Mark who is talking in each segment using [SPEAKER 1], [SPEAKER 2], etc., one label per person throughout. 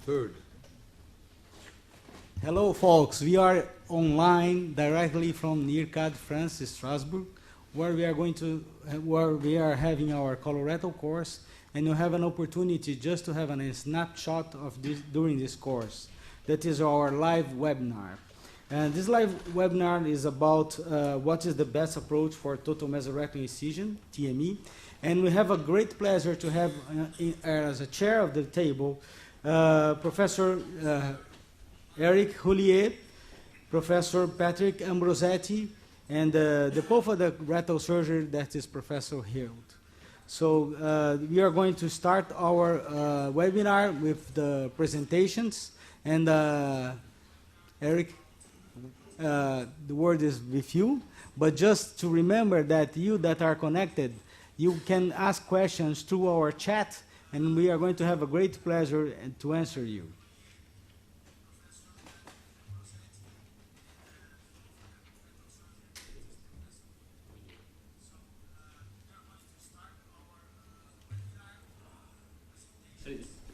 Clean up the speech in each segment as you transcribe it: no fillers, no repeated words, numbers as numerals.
[SPEAKER 1] Third.
[SPEAKER 2] Hello, folks. We are online directly from IRCAD, France, Strasbourg, where we are having our colorectal course, and you have an opportunity just to have a snapshot of this during this course. That is our live webinar. And this live webinar is about what is the best approach for total mesorectal excision, TME. And we have a great pleasure to have as a chair of the table, Professor Eric Houllier, Professor Patrick Ambrosetti, and the Pope of the Rectal Surgery, that is Professor Hild. So we are going to start our webinar with the presentations. And Eric, the word is with you. But just to remember that you that are connected, you can ask questions through our chat, and we are going to have a great pleasure to answer you.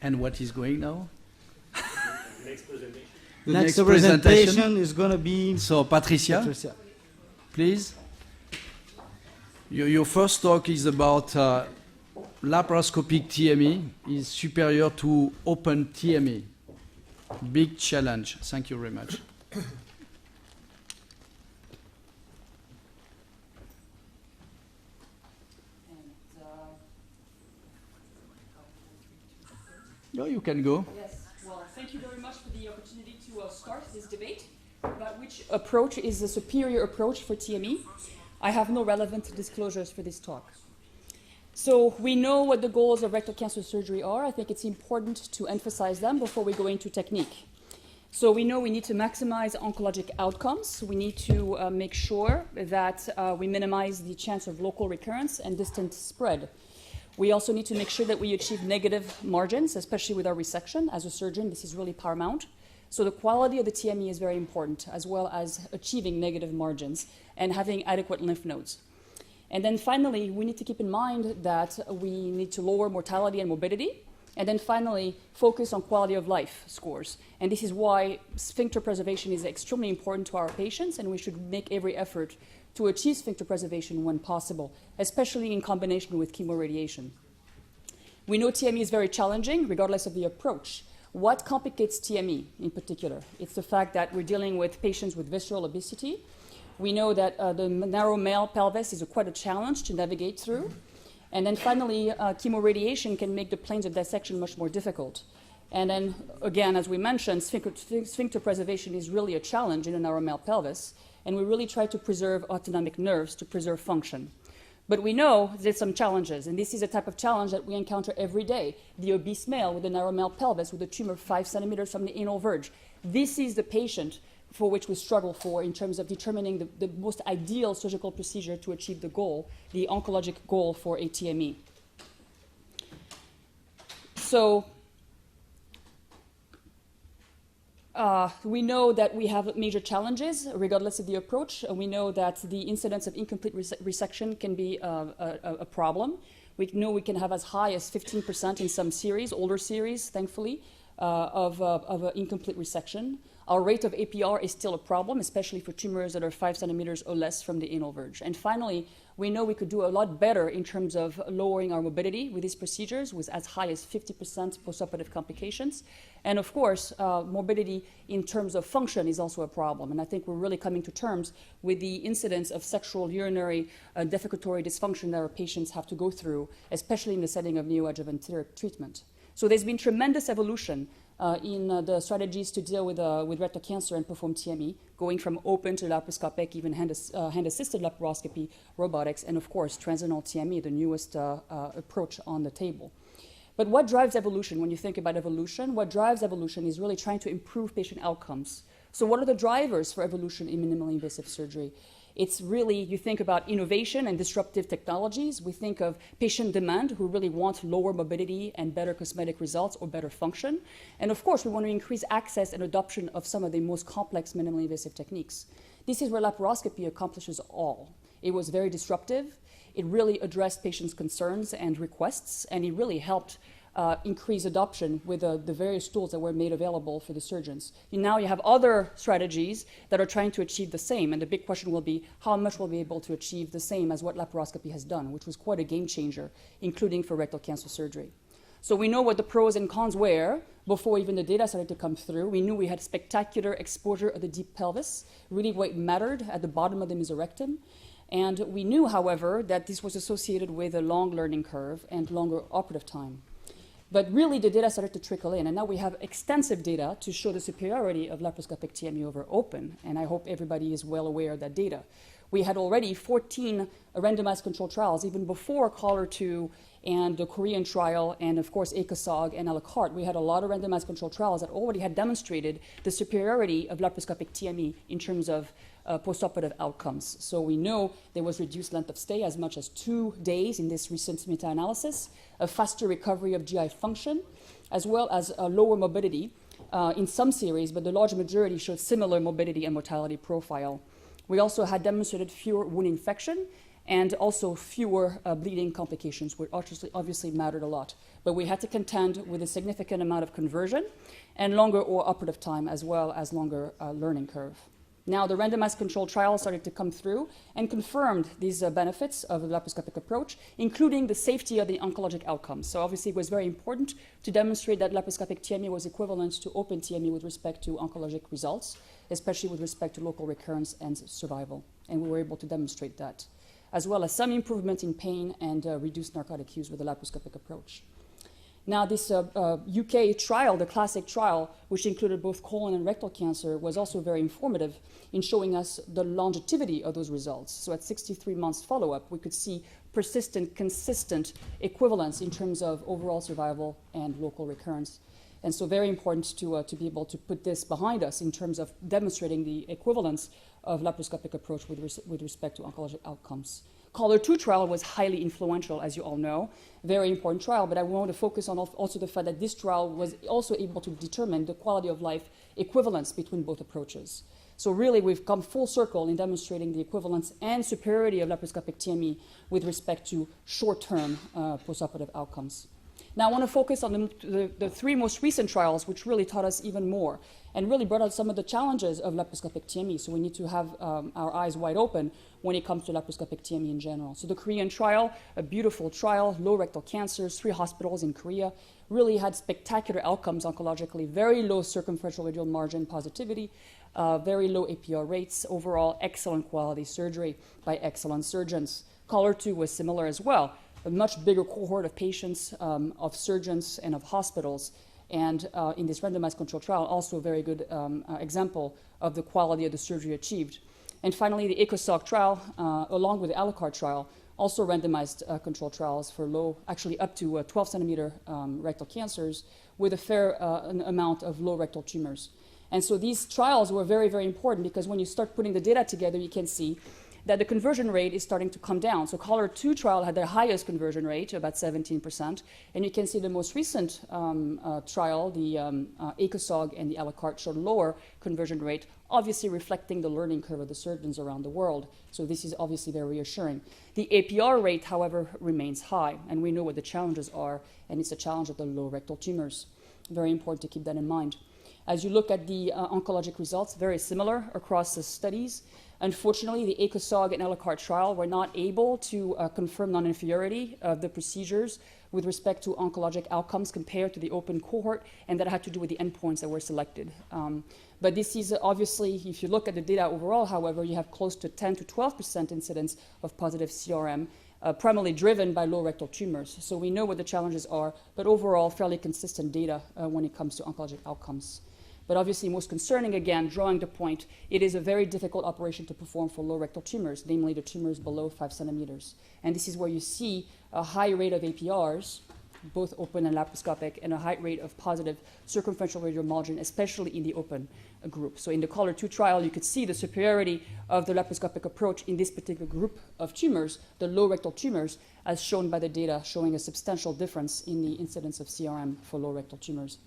[SPEAKER 3] And what is going now?
[SPEAKER 1] Next presentation.
[SPEAKER 3] The
[SPEAKER 2] next presentation is going to be...
[SPEAKER 3] So, Patricia, please. Your first talk is about laparoscopic TME is superior to open TME. Big challenge. Thank you very much. No, you can go.
[SPEAKER 4] Yes, well, thank you very much for the opportunity to start this debate about which approach is the superior approach for TME. I have no relevant disclosures for this talk. So we know what the goals of rectal cancer surgery are. I think it's important to emphasize them before we go into technique. So we know we need to maximize oncologic outcomes. We need to make sure that we minimize the chance of local recurrence and distant spread. We also need to make sure that we achieve negative margins, especially with our resection. As a surgeon, this is really paramount. So the quality of the TME is very important, as well as achieving negative margins and having adequate lymph nodes. And then finally, we need to keep in mind that we need to lower mortality and morbidity. And then finally, focus on quality of life scores. And this is why sphincter preservation is extremely important to our patients, and we should make every effort to achieve sphincter preservation when possible, especially in combination with chemoradiation. We know TME is very challenging, regardless of the approach. What complicates TME in particular? It's the fact that we're dealing with patients with visceral obesity. We know that the narrow male pelvis is quite a challenge to navigate through. And then finally, chemoradiation can make the planes of dissection much more difficult. And then, again, as we mentioned, sphincter preservation is really a challenge in a narrow male pelvis. And we really try to preserve autonomic nerves to preserve function. But we know there's some challenges, and this is a type of challenge that we encounter every day. The obese male with a narrow male pelvis with a tumor 5 centimeters from the anal verge. This is the patient for which we struggle for in terms of determining the most ideal surgical procedure to achieve the goal, the oncologic goal for a TME. So we know that we have major challenges regardless of the approach. We know that the incidence of incomplete resection can be a problem. We know we can have as high as 15% in some series, older series, thankfully, of incomplete resection. Our rate of APR is still a problem, especially for tumors that are 5 centimeters or less from the anal verge. And finally, we know we could do a lot better in terms of lowering our morbidity with these procedures, with as high as 50% postoperative complications. And of course, morbidity in terms of function is also a problem. And I think we're really coming to terms with the incidence of sexual urinary defecatory dysfunction that our patients have to go through, especially in the setting of neoadjuvant treatment. So there's been tremendous evolution in the strategies to deal with rectal cancer and perform TME, going from open to laparoscopic, even hand-assisted laparoscopy, robotics, and of course, Transanal TME, the newest approach on the table. But what drives evolution? When you think about evolution, what drives evolution is really trying to improve patient outcomes. So what are the drivers for evolution in minimally invasive surgery? It's really, you think about innovation and disruptive technologies. We think of patient demand who really want lower morbidity and better cosmetic results or better function. And of course, we want to increase access and adoption of some of the most complex minimally invasive techniques. This is where laparoscopy accomplishes all. It was very disruptive. It really addressed patients' concerns and requests, and it really helped increase adoption with the various tools that were made available for the surgeons. Now you have other strategies that are trying to achieve the same, and the big question will be how much we'll be able to achieve the same as what laparoscopy has done, which was quite a game changer, including for rectal cancer surgery. So we know what the pros and cons were before even the data started to come through. We knew we had spectacular exposure of the deep pelvis, really what mattered at the bottom of the mesorectum. And we knew, however, that this was associated with a long learning curve and longer operative time. But really, the data started to trickle in, and now we have extensive data to show the superiority of laparoscopic TME over open, and I hope everybody is well aware of that data. We had already 14 randomized controlled trials, even before COLOR2 and the Korean trial, and of course IRCAD and IRCAD. We had a lot of randomized controlled trials that already had demonstrated the superiority of laparoscopic TME in terms of postoperative outcomes. So we know there was reduced length of stay as much as 2 days in this recent meta-analysis, a faster recovery of GI function, as well as a lower morbidity in some series, but the large majority showed similar morbidity and mortality profile. We also had demonstrated fewer wound infection and also fewer bleeding complications, which obviously mattered a lot. But we had to contend with a significant amount of conversion and longer or operative time, as well as longer learning curve. Now, the randomized controlled trial started to come through and confirmed these benefits of the laparoscopic approach, including the safety of the oncologic outcomes. So obviously, it was very important to demonstrate that laparoscopic TME was equivalent to open TME with respect to oncologic results, especially with respect to local recurrence and survival. And we were able to demonstrate that, as well as some improvement in pain and reduced narcotic use with the laparoscopic approach. Now, this UK trial, the classic trial, which included both colon and rectal cancer, was also very informative in showing us the longevity of those results. So at 63 months follow-up, we could see persistent, consistent equivalence in terms of overall survival and local recurrence. And so very important to be able to put this behind us in terms of demonstrating the equivalence of laparoscopic approach with respect to oncologic outcomes. COLOR2 trial was highly influential, as you all know, very important trial, but I want to focus on also the fact that this trial was also able to determine the quality of life equivalence between both approaches. So really, we've come full circle in demonstrating the equivalence and superiority of laparoscopic TME with respect to short-term postoperative outcomes. Now, I want to focus on the 3 most recent trials, which really taught us even more and really brought out some of the challenges of laparoscopic TME. So we need to have our eyes wide open when it comes to laparoscopic TME in general. So the Korean trial, a beautiful trial, low rectal cancers, 3 hospitals in Korea, really had spectacular outcomes oncologically, very low circumferential radial margin positivity, very low APR rates, overall excellent quality surgery by excellent surgeons. COLOR2 was similar as well. A much bigger cohort of patients, of surgeons, and of hospitals. And in this randomized controlled trial, also a very good example of the quality of the surgery achieved. And finally, the IRCAD trial, along with the IRCAD trial, also randomized controlled trials for low, actually up to 12 centimeter rectal cancers with a fair amount of low rectal tumors. And so these trials were very, very important because when you start putting the data together, you can see that the conversion rate is starting to come down. So COLOR2 trial had their highest conversion rate, about 17%. And you can see the most recent trial, the IRCAD and the IRCAD, showed lower conversion rate, obviously reflecting the learning curve of the surgeons around the world. So this is obviously very reassuring. The APR rate, however, remains high. And we know what the challenges are. And it's a challenge of the low rectal tumors. Very important to keep that in mind. As you look at the oncologic results, very similar across the studies. Unfortunately, the IRCAD and IRCAD trial were not able to confirm non-inferiority of the procedures with respect to oncologic outcomes compared to the open cohort, and that had to do with the endpoints that were selected. But this is obviously, if you look at the data overall, however, you have close to 10 to 12% incidence of positive CRM, primarily driven by low rectal tumors. So we know what the challenges are, but overall, fairly consistent data when it comes to oncologic outcomes. But obviously, most concerning, again, drawing the point, it is a very difficult operation to perform for low rectal tumors, namely the tumors below 5 centimeters. And this is where you see a high rate of APRs, both open and laparoscopic, and a high rate of positive circumferential radial margin, especially in the open group. So in the COLOR2 trial, you could see the superiority of the laparoscopic approach in this particular group of tumors, the low rectal tumors, as shown by the data, showing a substantial difference in the incidence of CRM for low rectal tumors.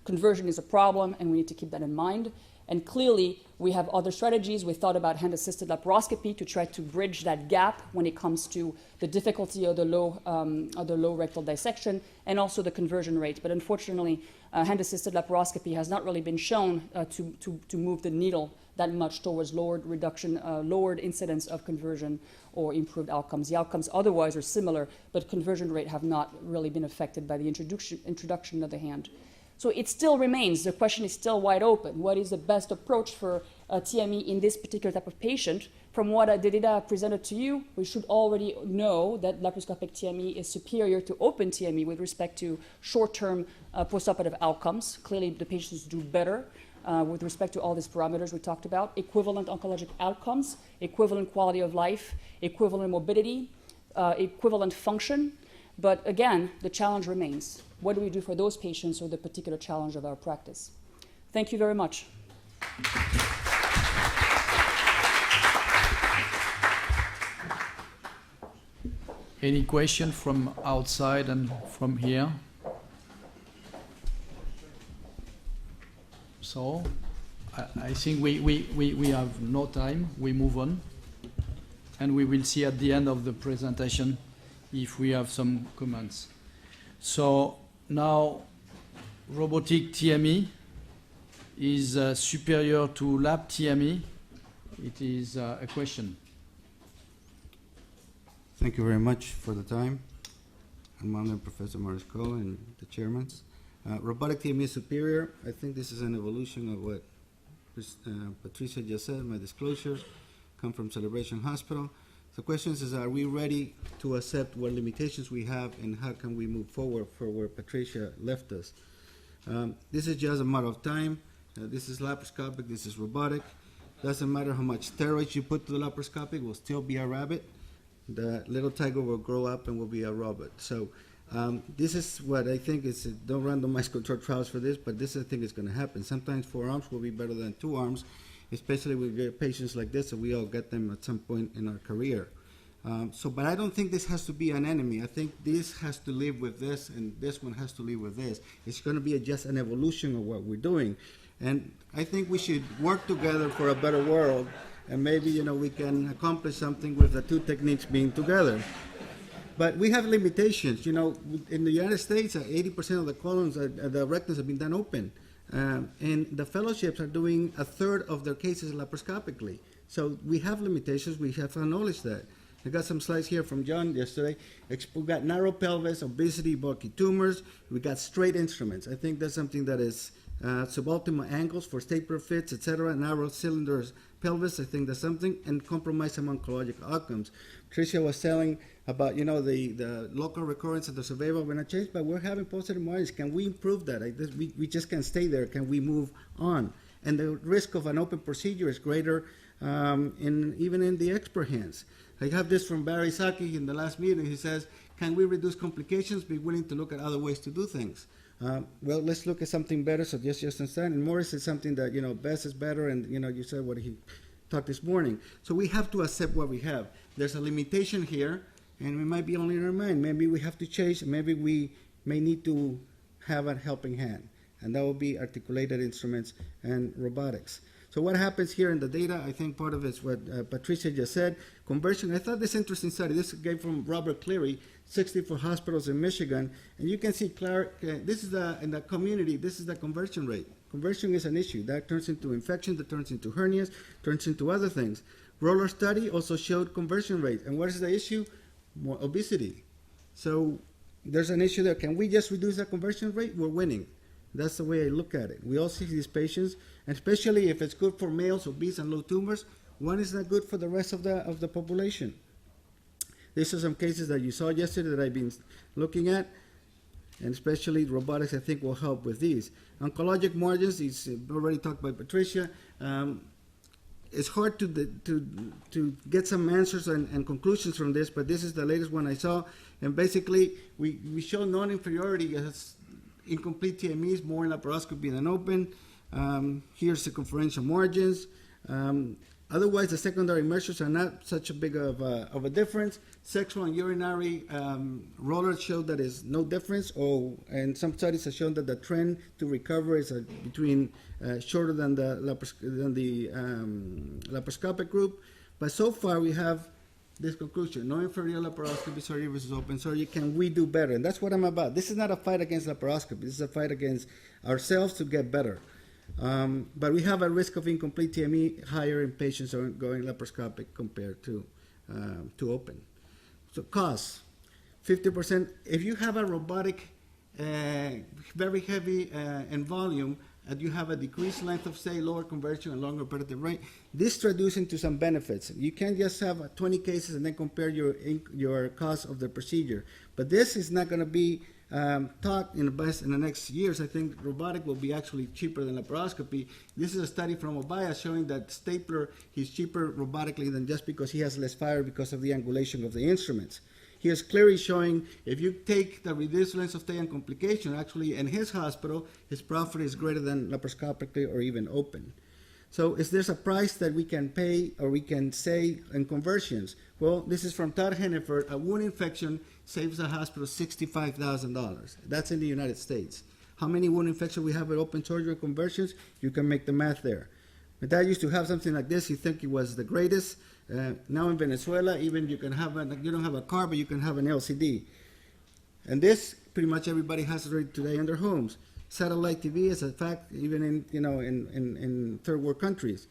[SPEAKER 4] Conversion is a problem, and we need to keep that in mind. And clearly, we have other strategies. We thought about hand-assisted laparoscopy to try to bridge that gap when it comes to the difficulty of the low rectal dissection and also the conversion rate. But unfortunately, hand-assisted laparoscopy has not really been shown to move the needle that much towards lowered incidence of conversion or improved outcomes. The outcomes otherwise are similar, but conversion rate have not really been affected by the introduction of the hand. So it still remains, the question is still wide open. What is the best approach for TME in this particular type of patient? From what the data I presented to you, we should already know that laparoscopic TME is superior to open TME with respect to short-term postoperative outcomes. Clearly, the patients do better with respect to all these parameters we talked about. Equivalent oncologic outcomes, equivalent quality of life, equivalent morbidity, equivalent function. But again, the challenge remains. What do we do for those patients or the particular challenge of our practice? Thank you very much.
[SPEAKER 3] Any question from outside and from here? So, I think we have no time. We move on. And we will see at the end of the presentation if we have some comments. So now, robotic TME is superior to lab TME. It is a question.
[SPEAKER 5] Thank you very much for the time. I'm honored Professor Marisco and the chairmen. Robotic TME is superior. I think this is an evolution of what Patricia just said. My disclosures come from Celebration Hospital. The question is, are we ready to accept what limitations we have and how can we move forward for where Patricia left us? This is just a matter of time. This is laparoscopic, this is robotic. Doesn't matter how much steroids you put to the laparoscopic, will still be a rabbit. The little tiger will grow up and will be a robot. So this is what I think is, don't randomize controlled trials for this, but this I think is going to happen. Sometimes 4 arms will be better than 2 arms, especially with patients like this, so we all get them at some point in our career. But I don't think this has to be an enemy. I think this has to live with this, and this one has to live with this. It's going to be just an evolution of what we're doing. And I think we should work together for a better world, and maybe, we can accomplish something with the two techniques being together. But we have limitations. In the United States, 80% of the colons, the rectums have been done open. And the fellowships are doing a third of their cases laparoscopically. So we have limitations. We have to acknowledge that. I got some slides here from John yesterday. We got narrow pelvis, obesity, bulky tumors. We got straight instruments. I think that's something that is suboptimal angles for stapler fits, etc. Narrow cylinders pelvis. I think that's something. And compromise some oncologic outcomes. Tricia was telling about, the local recurrence of the survival when I changed, but we're having positive margins. Can we improve that? We just can't stay there. Can we move on? And the risk of an open procedure is greater even in the expert hands. I have this from Barry Saki in the last meeting. He says, can we reduce complications, be willing to look at other ways to do things? Well, let's look at something better, so just understand. And Morris is something that, best is better, and, you said what he talked this morning. So we have to accept what we have. There's a limitation here, and we might be only in our mind. Maybe we have to change. Maybe we may need to have a helping hand, and that will be articulated instruments and robotics. So what happens here in the data, I think part of it is what Patricia just said. Conversion, I thought this interesting study. This came from Robert Cleary, 64 hospitals in Michigan. And you can see, this is in the community, this is the conversion rate. Conversion is an issue. That turns into infection, that turns into hernias, turns into other things. Roller study also showed conversion rate. And what is the issue? More obesity. So there's an issue there. Can we just reduce that conversion rate? We're winning. That's the way I look at it. We all see these patients, and especially if it's good for males, obese, and low tumors, one is not good for the rest of the population. These are some cases that you saw yesterday that I've been looking at, and especially robotics, I think, will help with these. Oncologic margins, it's already talked by Patricia. It's hard to get some answers and conclusions from this, but this is the latest one I saw. And basically, we show non-inferiority as incomplete TMEs, more in laparoscopy than open. Here's circumferential margins. Otherwise, the secondary measures are not such a big of a difference. Sexual and urinary rollers show that is no difference, and some studies have shown that the trend to recover is between shorter than the laparoscopic group. But so far, we have this conclusion: no inferior laparoscopy surgery versus open surgery. Can we do better? And that's what I'm about. This is not a fight against laparoscopy. This is a fight against ourselves to get better. But we have a risk of incomplete TME higher in patients who are going laparoscopic compared to open. So costs, 50%. If you have a robotic, very heavy in volume, and you have a decreased length of stay, lower conversion, and longer operative rate, this traduces into some benefits. You can't just have 20 cases and then compare your cost of the procedure. But this is not going to be taught in the next years. I think robotic will be actually cheaper than laparoscopy. This is a study from Obaya showing that stapler is cheaper robotically than just because he has less fire because of the angulation of the instruments. He is clearly showing if you take the reduced length of stay and complication, actually in his hospital, his profit is greater than laparoscopically or even open. So is there a price that we can pay or we can say in conversions? Well, this is from Todd Henneford. A wound infection saves the hospital $65,000. That's in the United States. How many wound infections we have with open surgery conversions? You can make the math there. My dad used to have something like this. He think it was the greatest. Now in Venezuela, even you can have you don't have a car, but you can have an LCD. And this pretty much everybody has it today in their homes. Satellite TV is a fact, even in third world countries.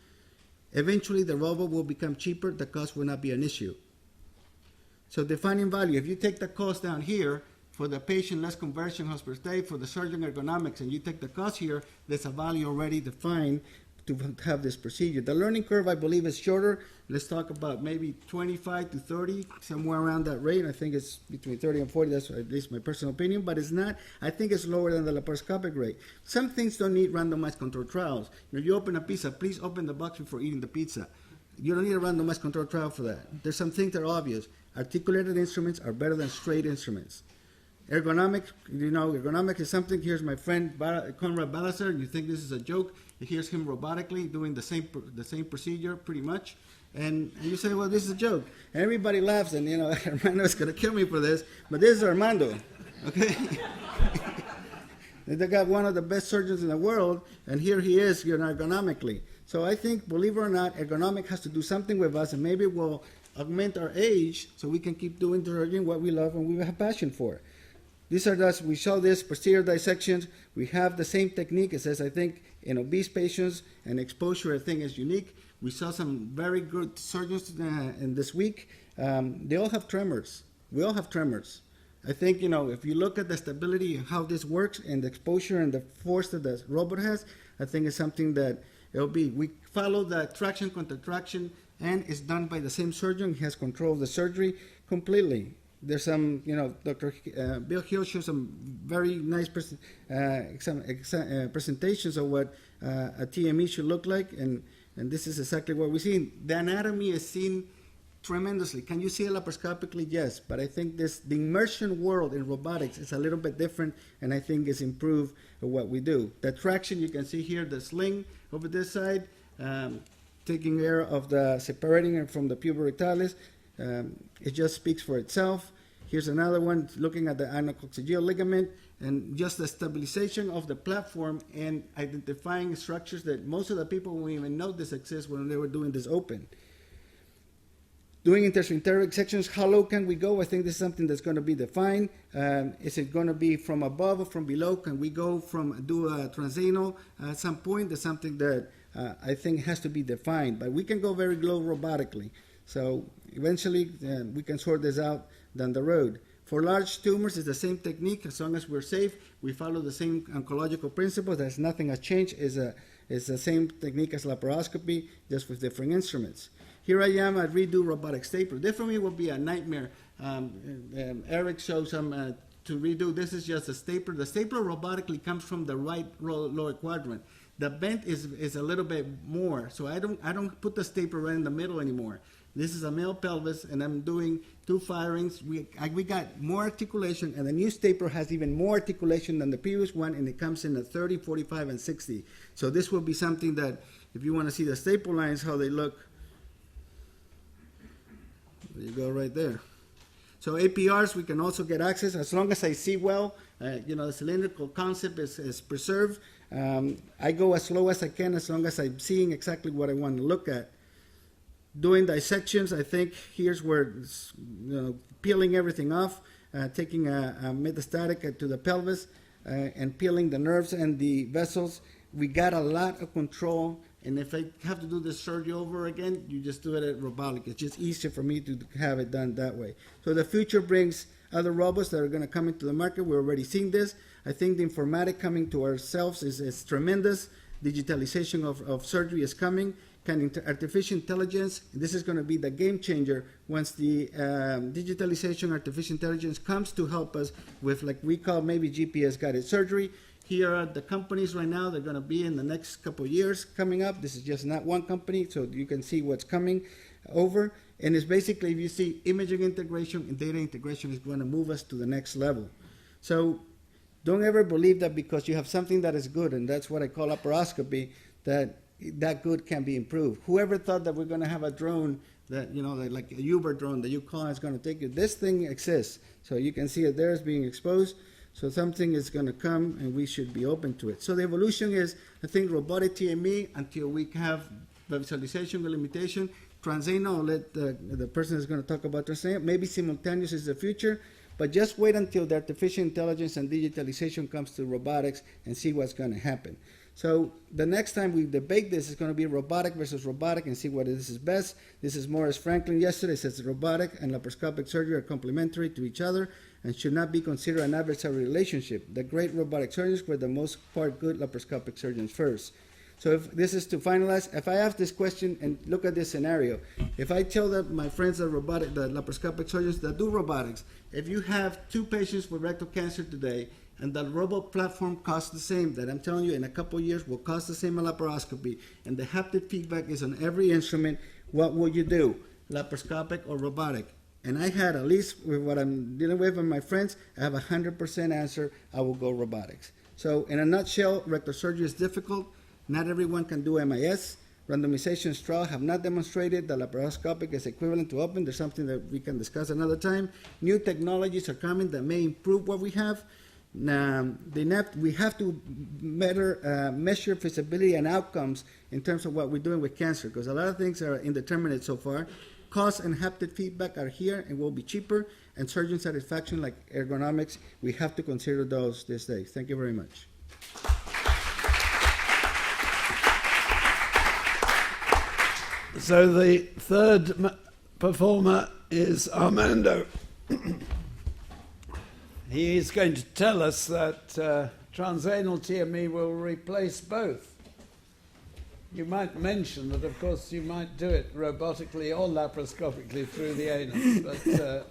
[SPEAKER 5] Eventually, the robot will become cheaper. The cost will not be an issue. So defining value, if you take the cost down here for the patient, less conversion, hospital stay, for the surgeon ergonomics, and you take the cost here, there's a value already defined to have this procedure. The learning curve, I believe, is shorter. Let's talk about maybe 25 to 30, somewhere around that rate. I think it's between 30 and 40. That's at least my personal opinion, but it's not. I think it's lower than the laparoscopic rate. Some things don't need randomized controlled trials. If you open a pizza, please open the box before eating the pizza. You don't need a randomized controlled trial for that. There's some things that are obvious. Articulated instruments are better than straight instruments. Ergonomics, ergonomics is something. Here's my friend Conrad Balazar. You think this is a joke? Here's him robotically doing the same procedure, pretty much. And you say, well, this is a joke. And everybody laughs, and Armando is going to kill me for this, but this is Armando, okay? They got one of the best surgeons in the world, and here he is, ergonomically. So I think, believe it or not, ergonomic has to do something with us, and maybe we'll augment our age so we can keep doing what we love and we have passion for. These are just, we show this posterior dissections. We have the same technique. It says, I think, in obese patients, and exposure, I think, is unique. We saw some very good surgeons in this week. They all have tremors. We all have tremors. I think, if you look at the stability and how this works and the exposure and the force that the robot has, I think it's something that it'll be. We follow the traction, contraction, and it's done by the same surgeon. He has control of the surgery completely. There's some, Dr. Bill Hill shows some very nice presentations of what a TME should look like, and this is exactly what we're seeing. The anatomy is seen tremendously. Can you see it laparoscopically? Yes, but I think the immersion world in robotics is a little bit different, and I think it's improved what we do. The traction, you can see here, the sling over this side, taking care of the separating it from the puborectalis. It just speaks for itself. Here's another one looking at the anococcygeal ligament and just the stabilization of the platform and identifying structures that most of the people won't even know this exists when they were doing this open. Doing intersphincteric sections, how low can we go? I think this is something that's going to be defined. Is it going to be from above or from below? Can we do a transanal at some point? That's something that I think has to be defined. But we can go very low robotically. So eventually we can sort this out down the road. For large tumors, it's the same technique. As long as we're safe, we follow the same oncological principles. There's nothing has changed. It's the same technique as laparoscopy, just with different instruments. Here I am at redo robotic stapler. This for me would be a nightmare. Eric shows some to redo. This is just a stapler. The stapler robotically comes from the right lower quadrant. The bend is a little bit more, so I don't put the stapler right in the middle anymore. This is a male pelvis, and I'm doing 2 firings. We got more articulation, and the new stapler has even more articulation than the previous one, and it comes in at 30, 45, and 60. So this will be something that, if you want to see the staple lines, how they look, There you go right there. So APRs, we can also get access as long as I see well. The cylindrical concept is preserved. I go as slow as I can as long as I'm seeing exactly what I want to look at. Doing dissections, I think here's where peeling everything off, taking a metastatic to the pelvis, and peeling the nerves and the vessels. We got a lot of control, and if I have to do this surgery over again, you just do it at robotic. It's just easier for me to have it done that way. So the future brings other robots that are going to come into the market. We're already seeing this. I think the informatic coming to ourselves is tremendous. Digitalization of surgery is coming. Artificial intelligence, this is going to be the game changer once the digitalization, artificial intelligence comes to help us with, like we call maybe GPS guided surgery. Here are the companies right now. They're going to be in the next couple of years coming up. This is just not one company, so you can see what's coming over. And it's basically, if you see imaging integration and data integration is going to move us to the next level. So don't ever believe that because you have something that is good, and that's what I call laparoscopy, that good can be improved. Whoever thought that we're going to have a drone that, like a Uber drone that you call is going to take you, this thing exists. So you can see it there is being exposed. So something is going to come, and we should be open to it. So the evolution is, I think, robotic TME until we have the visualization, the limitation. Transanal, I'll let the person is going to talk about Transanal. Maybe simultaneous is the future, but just wait until the artificial intelligence and digitalization comes to robotics and see what's going to happen. So the next time we debate this is going to be robotic versus robotic and see what this is best. This is Morris Franklin yesterday says robotic and laparoscopic surgery are complementary to each other and should not be considered an adversarial relationship. The great robotic surgeons were the most part good laparoscopic surgeons first. So if this is to finalize, if I ask this question and look at this scenario, if I tell my friends that the laparoscopic surgeons that do robotics, if you have 2 patients with rectal cancer today, and the robot platform costs the same, that I'm telling you in a couple of years will cost the same as laparoscopy, and the haptic feedback is on every instrument, what would you do? Laparoscopic or robotic? And I had, at least with what I'm dealing with my friends, I have 100% answer, I will go robotics. So in a nutshell, rectal surgery is difficult. Not everyone can do MIS. Randomization trials have not demonstrated that laparoscopic is equivalent to open. There's something that we can discuss another time. New technologies are coming that may improve what we have. Now, we have to measure feasibility and outcomes in terms of what we're doing with cancer, because a lot of things are indeterminate so far. Cost and haptic feedback are here and will be cheaper, and surgeon satisfaction like ergonomics, we have to consider those these days. Thank you very much.
[SPEAKER 6] So the third performer is Armando. He is going to tell us that Transanal TME will replace both. You might mention that, of course, you might do it robotically or laparoscopically through the anus, but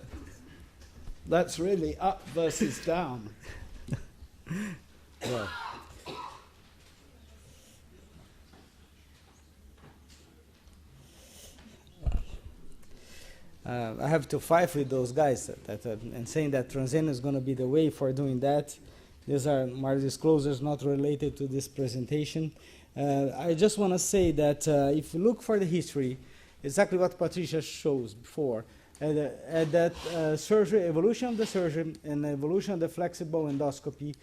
[SPEAKER 6] that's really up versus down.
[SPEAKER 2] Well. I have to fight with those guys and saying that Transanal is going to be the way for doing that. These are my disclosures not related to this presentation. I just want to say that if you look for the history, exactly what Patricia shows before, that surgery, evolution of the surgeon and evolution of the flexible endoscopy,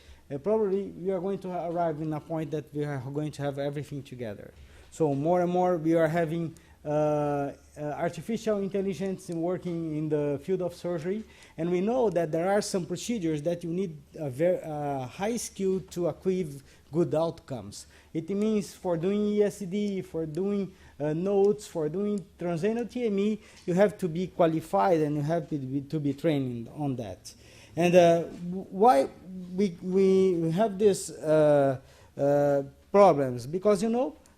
[SPEAKER 2] probably we are going to arrive in a point that we are going to have everything together. So more and more we are having artificial intelligence working in the field of surgery, and we know that there are some procedures that you need a very high skill to achieve good outcomes. It means for doing ESD, for doing notes, for doing Transanal TME, you have to be qualified and you have to be trained on that. And why we have these problems? Because,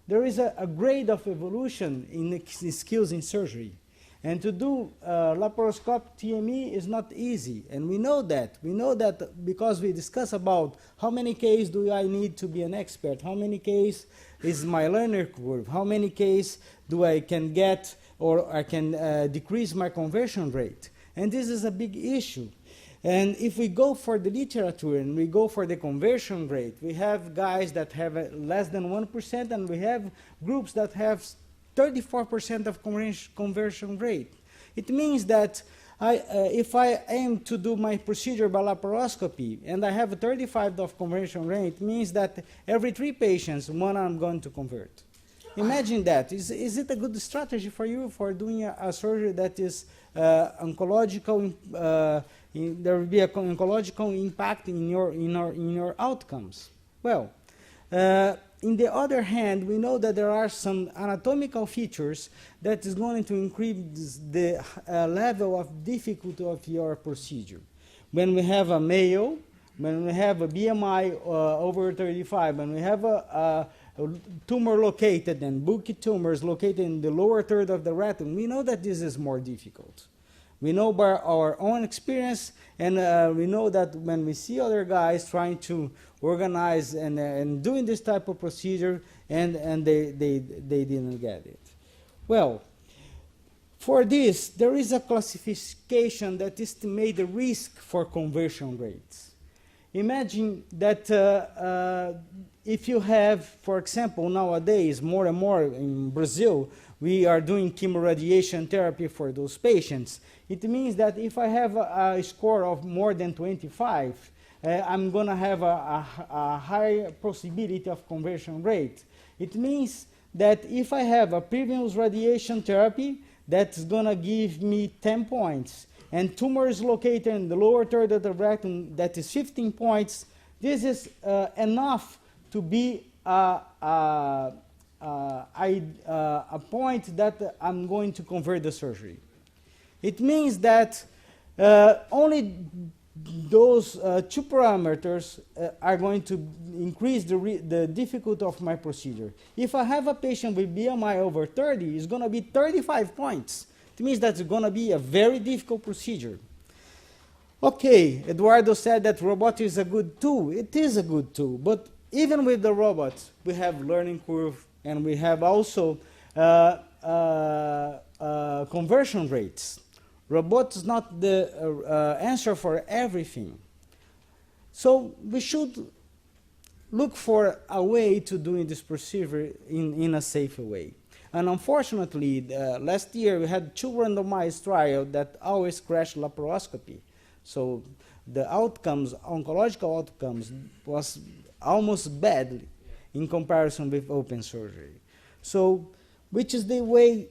[SPEAKER 2] there is a grade of evolution in skills in surgery. And to do laparoscopic TME is not easy. And we know that. We know that because we discuss about how many cases do I need to be an expert, how many cases is my learner curve, how many cases do I can get or I can decrease my conversion rate. And this is a big issue. And if we go for the literature and we go for the conversion rate, we have guys that have less than 1%, and we have groups that have 34% of conversion rate. It means that if I aim to do my procedure by laparoscopy and I have a 35 of conversion rate, it means that every 3 patients, 1 I'm going to convert. Imagine that. Is it a good strategy for you for doing a surgery that is oncological? There will be an oncological impact in your outcomes. Well, in the other hand, we know that there are some anatomical features that is going to increase the level of difficulty of your procedure. When we have a male, when we have a BMI over 35, when we have a tumor located and bulky tumors located in the lower third of the rectum, we know that this is more difficult. We know by our own experience, and we know that when we see other guys trying to organize and doing this type of procedure, and they didn't get it. Well, for this, there is a classification that estimates the risk for conversion rates. Imagine that if you have, for example, nowadays, more and more in Brazil, we are doing chemoradiation therapy for those patients. It means that if I have a score of more than 25, I'm going to have a high possibility of conversion rate. It means that if I have a previous radiation therapy, that's going to give me 10 points. And tumors located in the lower third of the rectum, that is 15 points. This is enough to be a point that I'm going to convert the surgery. It means that only those 2 parameters are going to increase the difficulty of my procedure. If I have a patient with BMI over 30, it's going to be 35 points. It means that it's going to be a very difficult procedure. Okay, Eduardo said that robot is a good tool. It is a good tool, but even with the robot, we have learning curve, and we have also conversion rates. Robot is not the answer for everything. So we should look for a way to doing this procedure in a safer way. And unfortunately, last year we had 2 randomized trials that always crashed laparoscopy. So the outcomes, oncological outcomes, was almost bad in comparison with open surgery. So which is the way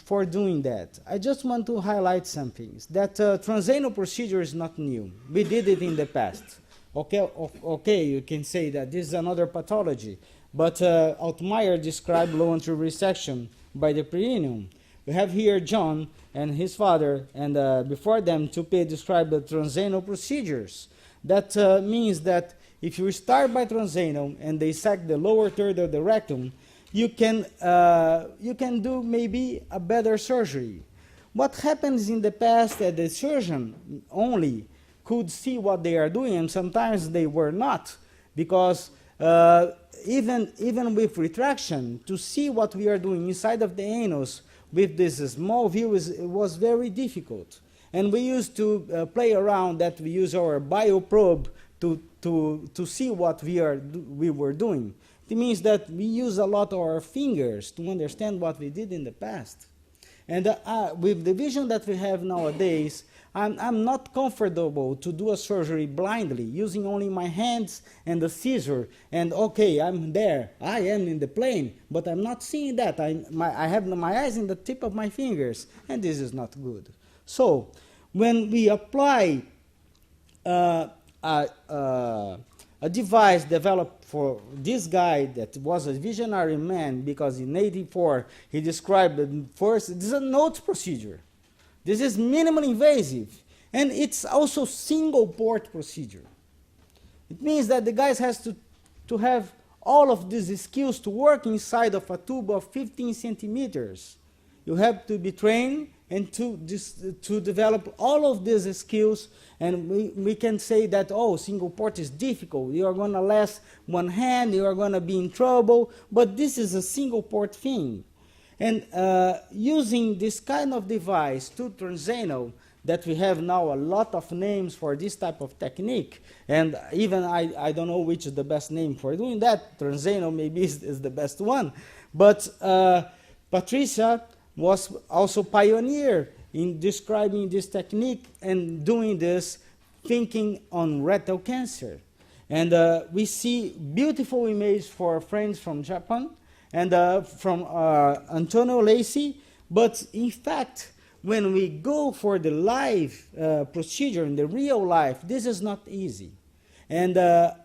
[SPEAKER 2] for doing that? I just want to highlight some things. That transanal procedure is not new. We did it in the past. Okay, you can say that this is another pathology. But Altmaier described low anterior resection by the perineum. We have here John and his father, and before them, Toupé described the transanal procedures. That means that if you start by transanal and dissect the lower third of the rectum, you can do maybe a better surgery. What happens in the past that the surgeon only could see what they are doing, and sometimes they were not, because even with retraction, to see what we are doing inside of the anus with this small view was very difficult. And we used to play around that. We use our bioprobe to see what we were doing. It means that we use a lot of our fingers to understand what we did in the past. And with the vision that we have nowadays, I'm not comfortable to do a surgery blindly, using only my hands and the scissor. And okay, I'm there. I am in the plane, but I'm not seeing that. I have my eyes in the tip of my fingers, and this is not good. So when we apply a device developed for this guy that was a visionary man, because in '84 he described it first. This is a node procedure. This is minimally invasive, and it's also single port procedure. It means that the guy has to have all of these skills to work inside of a tube of 15 centimeters. You have to be trained and to develop all of these skills, and we can say that, oh, single port is difficult. You are going to last one hand, you are going to be in trouble, but this is a single port thing. And using this kind of device to transanal, that we have now a lot of names for this type of technique, and even I don't know which is the best name for doing that. Transanal maybe is the best one, but Patricia was also pioneer in describing this technique and doing this thinking on rectal cancer. And we see beautiful images for friends from Japan and from Antonio Lacey. But in fact, when we go for the live procedure in the real life, this is not easy. And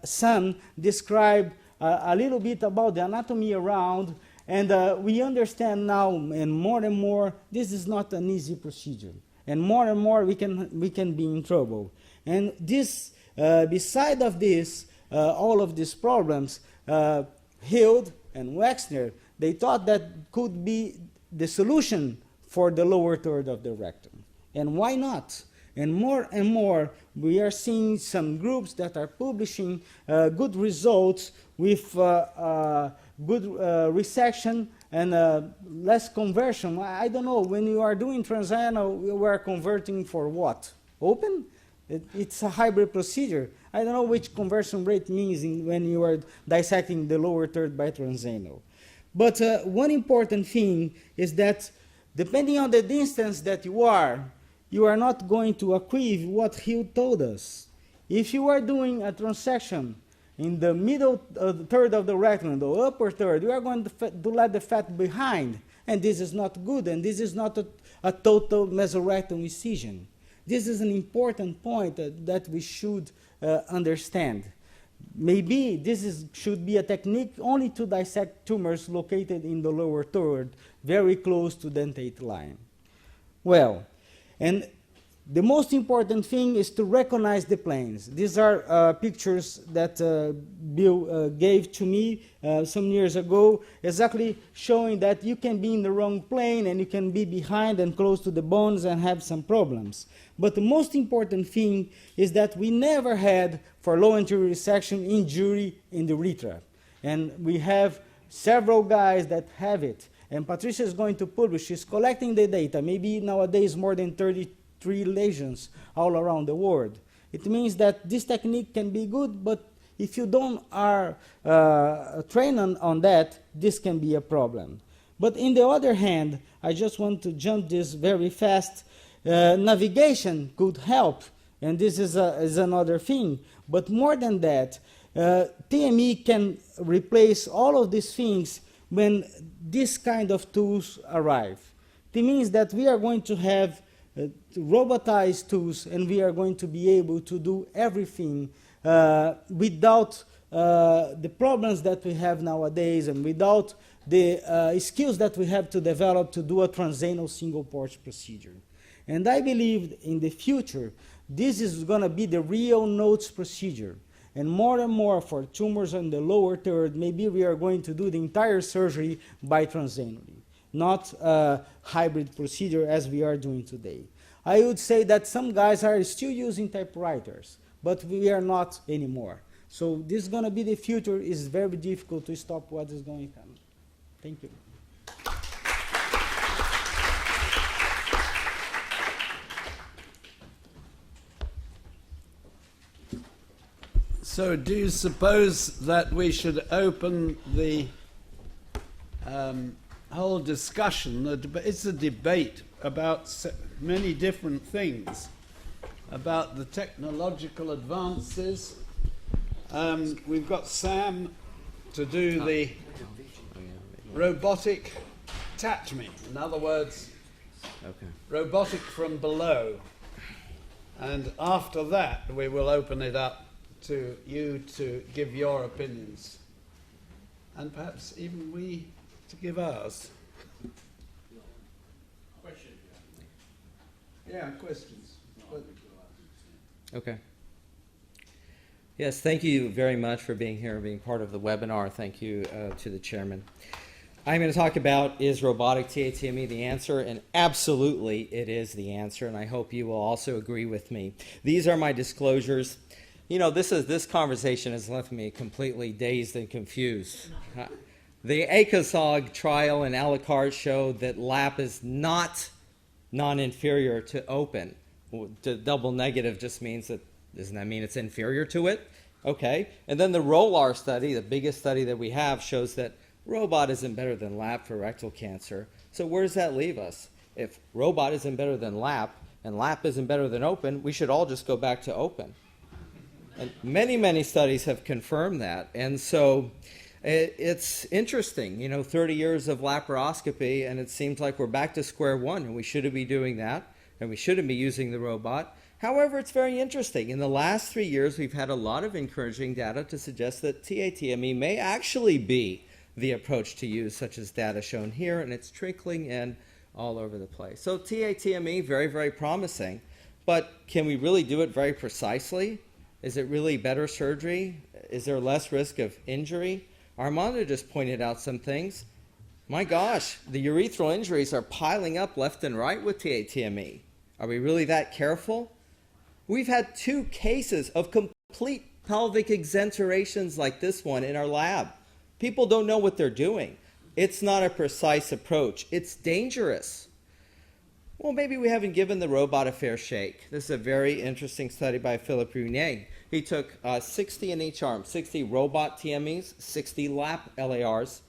[SPEAKER 2] Sam described a little bit about the anatomy around, and we understand now and more, this is not an easy procedure. And more we can be in trouble. And this, beside of this, all of these problems, Hild and Wexner, they thought that could be the solution for the lower third of the rectum. And why not? And more, we are seeing some groups that are publishing good results with good resection and less conversion. I don't know, when you are doing transanal, you are converting for what? Open? It's a hybrid procedure. I don't know which conversion rate means when you are dissecting the lower third by transanal. But one important thing is that depending on the distance that you are not going to achieve what Hill told us. If you are doing a transection in the middle third of the rectum, the upper third, you are going to let the fat behind. And this is not good, and this is not a total mesorectal incision. This is an important point that we should understand. Maybe this should be a technique only to dissect tumors located in the lower third, very close to dentate line. Well, and the most important thing is to recognize the planes. These are pictures that Bill gave to me some years ago, exactly showing that you can be in the wrong plane and you can be behind and close to the bones and have some problems. But the most important thing is that we never had, for low anterior resection, injury in the urethra. And we have several guys that have it. And Patricia is going to publish, she's collecting the data, maybe nowadays more than 33 lesions all around the world. It means that this technique can be good, but if you don't are trained on that, this can be a problem. But in the other hand, I just want to jump this very fast. Navigation could help, and this is another thing. But more than that, TME can replace all of these things when this kind of tools arrive. It means that we are going to have robotized tools, and we are going to be able to do everything without the problems that we have nowadays and without the skills that we have to develop to do a transanal single port procedure. And I believe in the future, this is going to be the real nodes procedure. And more for tumors on the lower third, maybe we are going to do the entire surgery by transanally, not a hybrid procedure as we are doing today. I would say that some guys are still using typewriters, but we are not anymore. So this is going to be the future. It's very difficult to stop what is going to come. Thank you.
[SPEAKER 6] So do you suppose that we should open the whole discussion? It's a debate about many different things, about the technological advances. We've got Sam to do the robotic TATME, in other words, robotic from below. And after that, we will open it up to you to give your opinions, and perhaps even we to give ours. Questions? Yeah, questions.
[SPEAKER 7] Okay. Yes, thank you very much for being here and being part of the webinar. Thank you to the chairman. I'm going to talk about, is robotic TATME the answer? And absolutely it is the answer, and I hope you will also agree with me. These are my disclosures. You know, this conversation has left me completely dazed and confused. The ACOSOG trial and IRCAD showed that LAP is not non-inferior to open. To double negative just means that, doesn't that mean it's inferior to it? Okay. And then the ROLAR study, the biggest study that we have, shows that robot isn't better than LAP for rectal cancer. So where does that leave us? If robot isn't better than lap, and lap isn't better than open, we should all just go back to open. And many, many studies have confirmed that. And so it's interesting, 30 years of laparoscopy, and it seems like we're back to square one, and we shouldn't be doing that, and we shouldn't be using the robot. However, it's very interesting. In the last 3 years, we've had a lot of encouraging data to suggest that TATME may actually be the approach to use, such as data shown here, and it's trickling in all over the place. So TATME, very, very promising, but can we really do it very precisely? Is it really better surgery? Is there less risk of injury? Armando just pointed out some things. My gosh, the urethral injuries are piling up left and right with TATME. Are we really that careful? We've had 2 cases of complete pelvic exenturations like this one in our lab. People don't know what they're doing. It's not a precise approach. It's dangerous. Well, maybe we haven't given the robot a fair shake. This is a very interesting study by Philippe Runier. He took 60 in each arm, 60 robot TMEs, 60 lap LARs,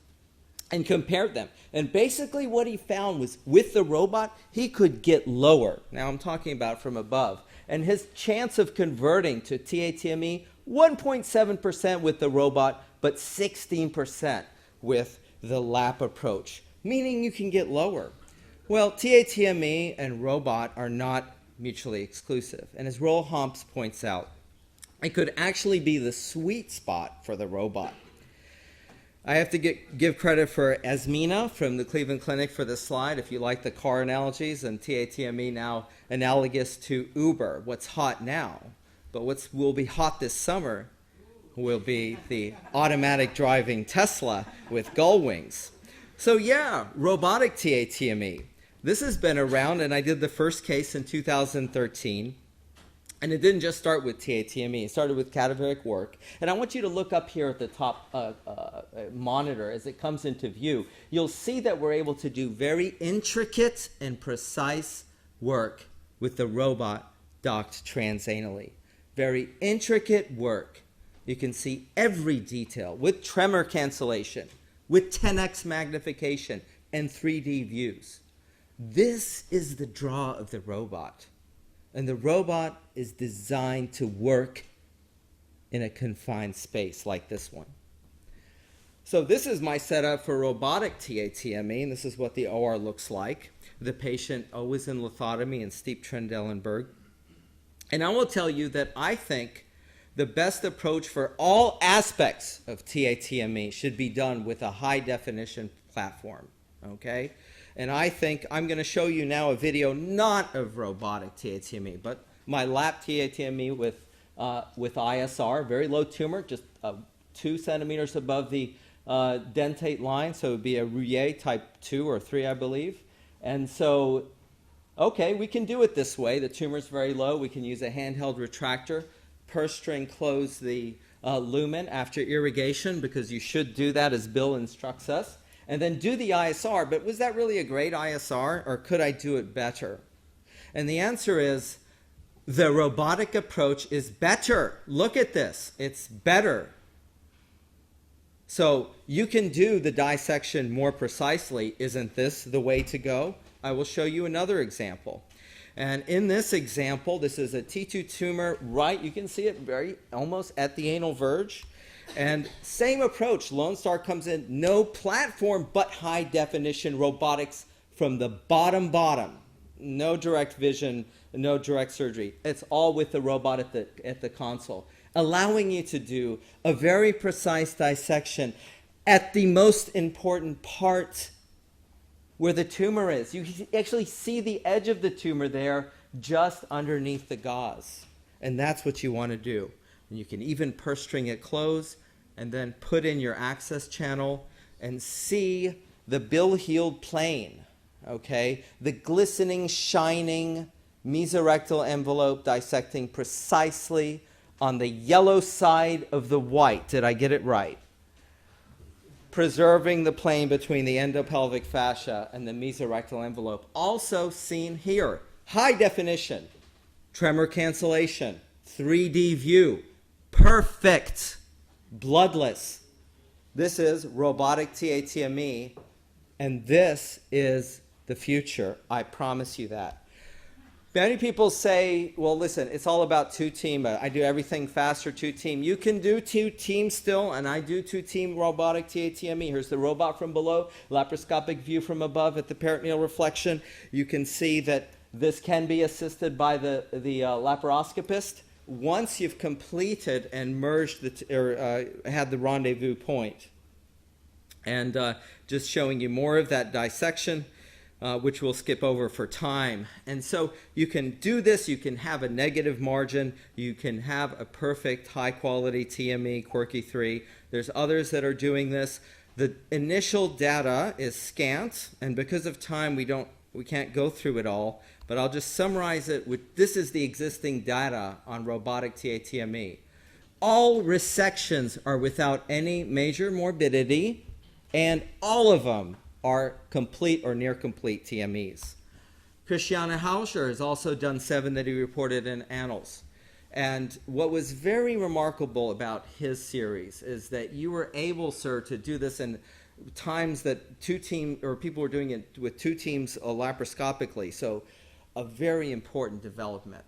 [SPEAKER 7] and compared them. And basically what he found was with the robot, he could get lower. Now I'm talking about from above. And his chance of converting to TATME, 1.7% with the robot, but 16% with the lap approach, meaning you can get lower. Well, TATME and robot are not mutually exclusive. And as Roel Homps points out, it could actually be the sweet spot for the robot. I have to give credit for Esmina from the Cleveland Clinic for this slide. If you like the car analogies, and TATME now analogous to Uber, what's hot now. But what will be hot this summer will be the automatic driving Tesla with gull wings. So yeah, robotic TATME. This has been around, and I did the first case in 2013. And it didn't just start with TATME. It started with cadaveric work. And I want you to look up here at the top monitor as it comes into view. You'll see that we're able to do very intricate and precise work with the robot docked transanally. Very intricate work. You can see every detail with tremor cancellation, with 10x magnification, and 3D views. This is the draw of the robot. And the robot is designed to work in a confined space like this one. So this is my setup for robotic TATME, and this is what the OR looks like. The patient always in lithotomy and steep Trendelenburg. And I will tell you that I think the best approach for all aspects of TATME should be done with a high definition platform, okay? And I think I'm going to show you now a video not of robotic TATME, but my lap TATME with ISR, very low tumor, just 2 centimeters above the dentate line, so it would be a Rouillet type 2 or 3, I believe. And so, okay, we can do it this way. The tumor's very low. We can use a handheld retractor, purse string close the lumen after irrigation, because you should do that as Bill instructs us. And then do the ISR, but was that really a great ISR, or could I do it better? And the answer is, the robotic approach is better. Look at this, it's better. So you can do the dissection more precisely. Isn't this the way to go? I will show you another example. And in this example, this is a T2 tumor, right? You can see it very almost at the anal verge. And same approach, Lone Star comes in, no platform, but high definition robotics from the bottom. No direct vision, no direct surgery. It's all with the robot at the console, allowing you to do a very precise dissection at the most important part where the tumor is. You actually see the edge of the tumor there just underneath the gauze. And that's what you want to do. And you can even purse string it closed and then put in your access channel and see the bill-heeled plane, okay? The glistening, shining mesorectal envelope dissecting precisely on the yellow side of the white. Did I get it right? Preserving the plane between the endopelvic fascia and the mesorectal envelope. Also seen here, high definition, tremor cancellation, 3D view, perfect, bloodless. This is robotic TATME, and this is the future. I promise you that. Many people say, well, listen, it's all about two-team. I do everything faster, two-team. You can do two-team still, and I do two-team robotic TATME. Here's the robot from below, laparoscopic view from above at the peritoneal reflection. You can see that this can be assisted by the laparoscopist once you've completed and merged had the rendezvous point. And just showing you more of that dissection, which we'll skip over for time. And so you can do this, you can have a negative margin, you can have a perfect high quality TME, Quirky 3. There's others that are doing this. The initial data is scant, and because of time we can't go through it all, but I'll just summarize it with, this is the existing data on robotic TATME. All resections are without any major morbidity, and all of them are complete or near complete TMEs. Christiane Hauscher has also done 7 that he reported in Annals. And what was very remarkable about his series is that you were able, sir, to do this in times that people were doing it with 2 teams laparoscopically. So a very important development.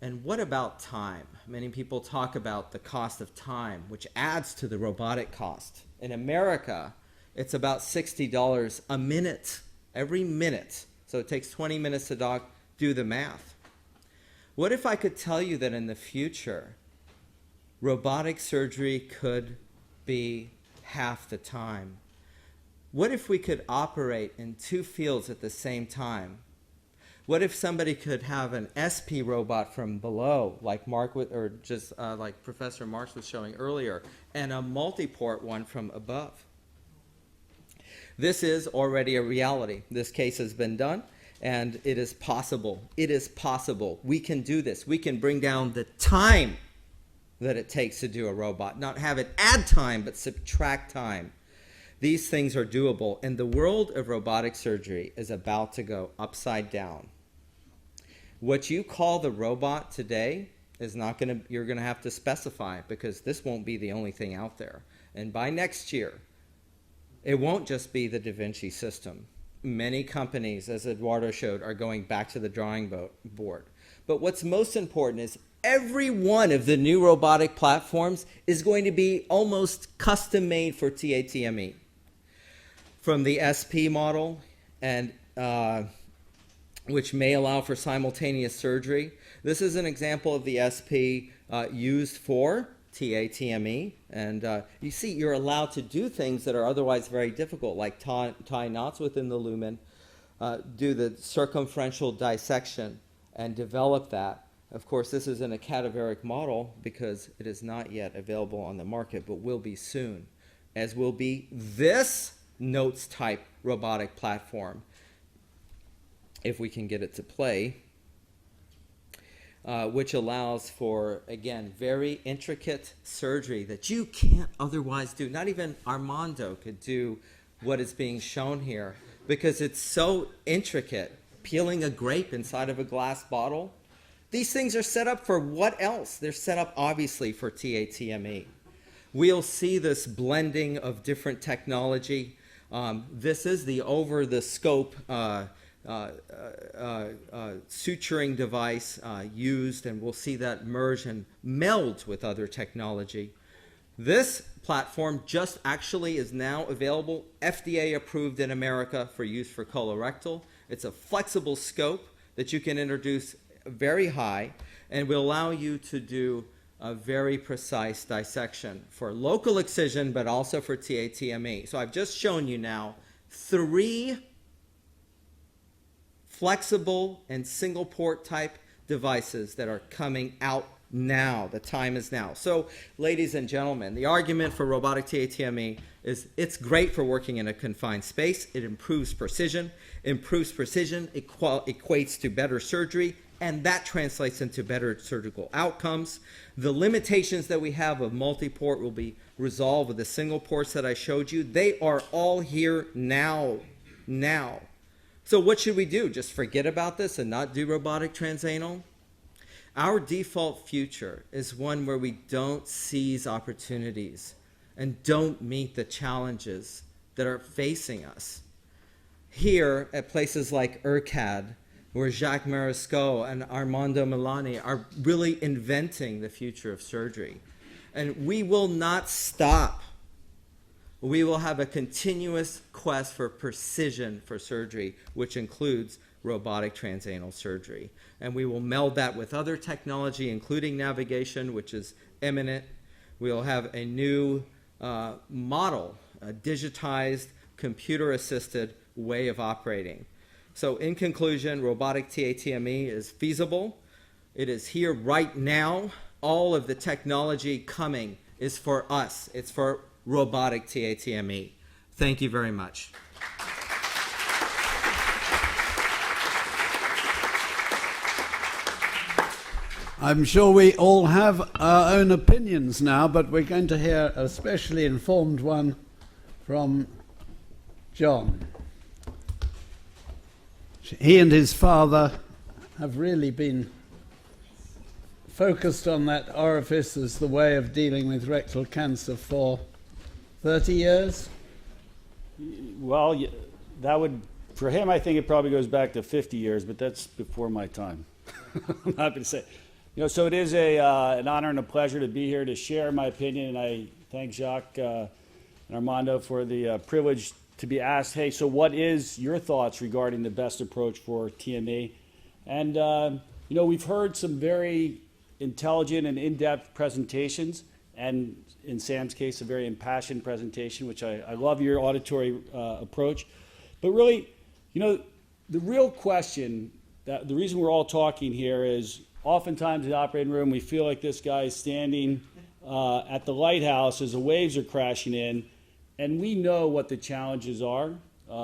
[SPEAKER 7] And what about time? Many people talk about the cost of time, which adds to the robotic cost. In America, it's about $60 a minute, every minute. So it takes 20 minutes to do the math. What if I could tell you that in the future, robotic surgery could be half the time? What if we could operate in 2 fields at the same time? What if somebody could have an SP robot from below, like like Professor Marks was showing earlier, and a multi-port one from above? This is already a reality. This case has been done, and it is possible. It is possible. We can do this. We can bring down the time that it takes to do a robot. Not have it add time, but subtract time. These things are doable, and the world of robotic surgery is about to go upside down. What you call the robot today is not going to, you're going to have to specify, because this won't be the only thing out there. And by next year, it won't just be the Da Vinci system. Many companies, as Eduardo showed, are going back to the drawing board. But what's most important is every one of the new robotic platforms is going to be almost custom made for TATME. From the SP model, and which may allow for simultaneous surgery. This is an example of the SP used for TATME, and you see you're allowed to do things that are otherwise very difficult, like tie knots within the lumen, do the circumferential dissection, and develop that. Of course, this is in a cadaveric model because it is not yet available on the market, but will be soon, as will be this NOTES type robotic platform, if we can get it to play. Which allows for, again, very intricate surgery that you can't otherwise do. Not even Armando could do what is being shown here because it's so intricate. Peeling a grape inside of a glass bottle. These things are set up for what else? They're set up, obviously, for TATME. We'll see this blending of different technology. This is the over-the-scope suturing device used, and we'll see that merge and meld with other technology. This platform just actually is now available, FDA approved in America for use for colorectal. It's a flexible scope that you can introduce very high and will allow you to do a very precise dissection for local excision, but also for TATME. So I've just shown you now 3 flexible and single port type devices that are coming out now. The time is now. So, ladies and gentlemen, the argument for robotic TATME is it's great for working in a confined space. It improves precision. Improves precision equates to better surgery, and that translates into better surgical outcomes. The limitations that we have of multi-port will be resolved with the single ports that I showed you. They are all here now. So what should we do? Just forget about this and not do robotic transanal? Our default future is one where we don't seize opportunities and don't meet the challenges that are facing us. here at places like IRCAD, where Jacques Marescot and Armando Melani are really inventing the future of surgery. And we will not stop. We will have a continuous quest for precision for surgery, which includes robotic transanal surgery. And we will meld that with other technology, including navigation, which is imminent. We'll have a new model, a digitized, computer-assisted way of operating. So in conclusion, robotic TATME is feasible. It is here right now. All of the technology coming is for us. It's for robotic TATME. Thank you very much.
[SPEAKER 6] I'm sure we all have our own opinions now, but we're going to hear a specially informed one from John. He and his father have really been focused on that orifice as the way of dealing with rectal cancer for 30 years?
[SPEAKER 8] Well, that would, for him, I think it probably goes back to 50 years, but that's before my time. I'm happy to say. So it is an honor and a pleasure to be here to share my opinion, and I thank Jacques and Armando for the privilege to be asked, hey, so what is your thoughts regarding the best approach for TME? And, we've heard some very intelligent and in-depth presentations, and in Sam's case, a very impassioned presentation, which I love your auditory approach. But really, the real question, the reason we're all talking here is oftentimes in the operating room, we feel like this guy is standing at the lighthouse as the waves are crashing in, and we know what the challenges are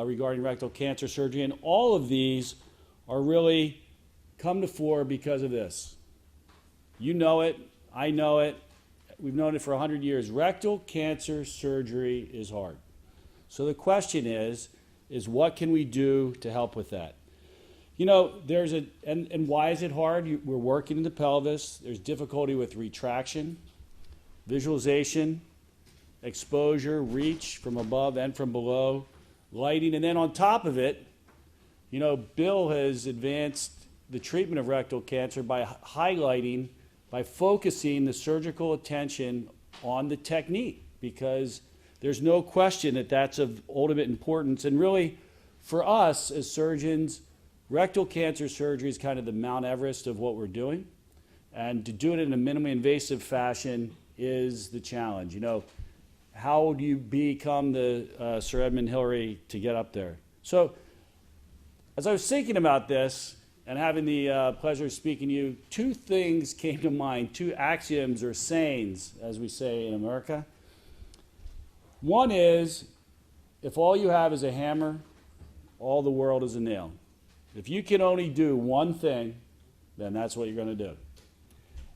[SPEAKER 8] regarding rectal cancer surgery, and all of these are really come to fore because of this. You know it, I know it, we've known it for 100 years. Rectal cancer surgery is hard. So the question is what can we do to help with that? There's and why is it hard? We're working in the pelvis. There's difficulty with retraction, visualization, exposure, reach from above and from below, lighting, and then on top of it, Bill has advanced the treatment of rectal cancer by highlighting, by focusing the surgical attention on the technique, because there's no question that that's of ultimate importance. And really, for us as surgeons, rectal cancer surgery is kind of the Mount Everest of what we're doing. And to do it in a minimally invasive fashion is the challenge. How do you become the Sir Edmund Hillary to get up there? So as I was thinking about this and having the pleasure of speaking to you, two things came to mind, two axioms or sayings, as we say in America. One is, if all you have is a hammer, all the world is a nail. If you can only do one thing, then that's what you're going to do.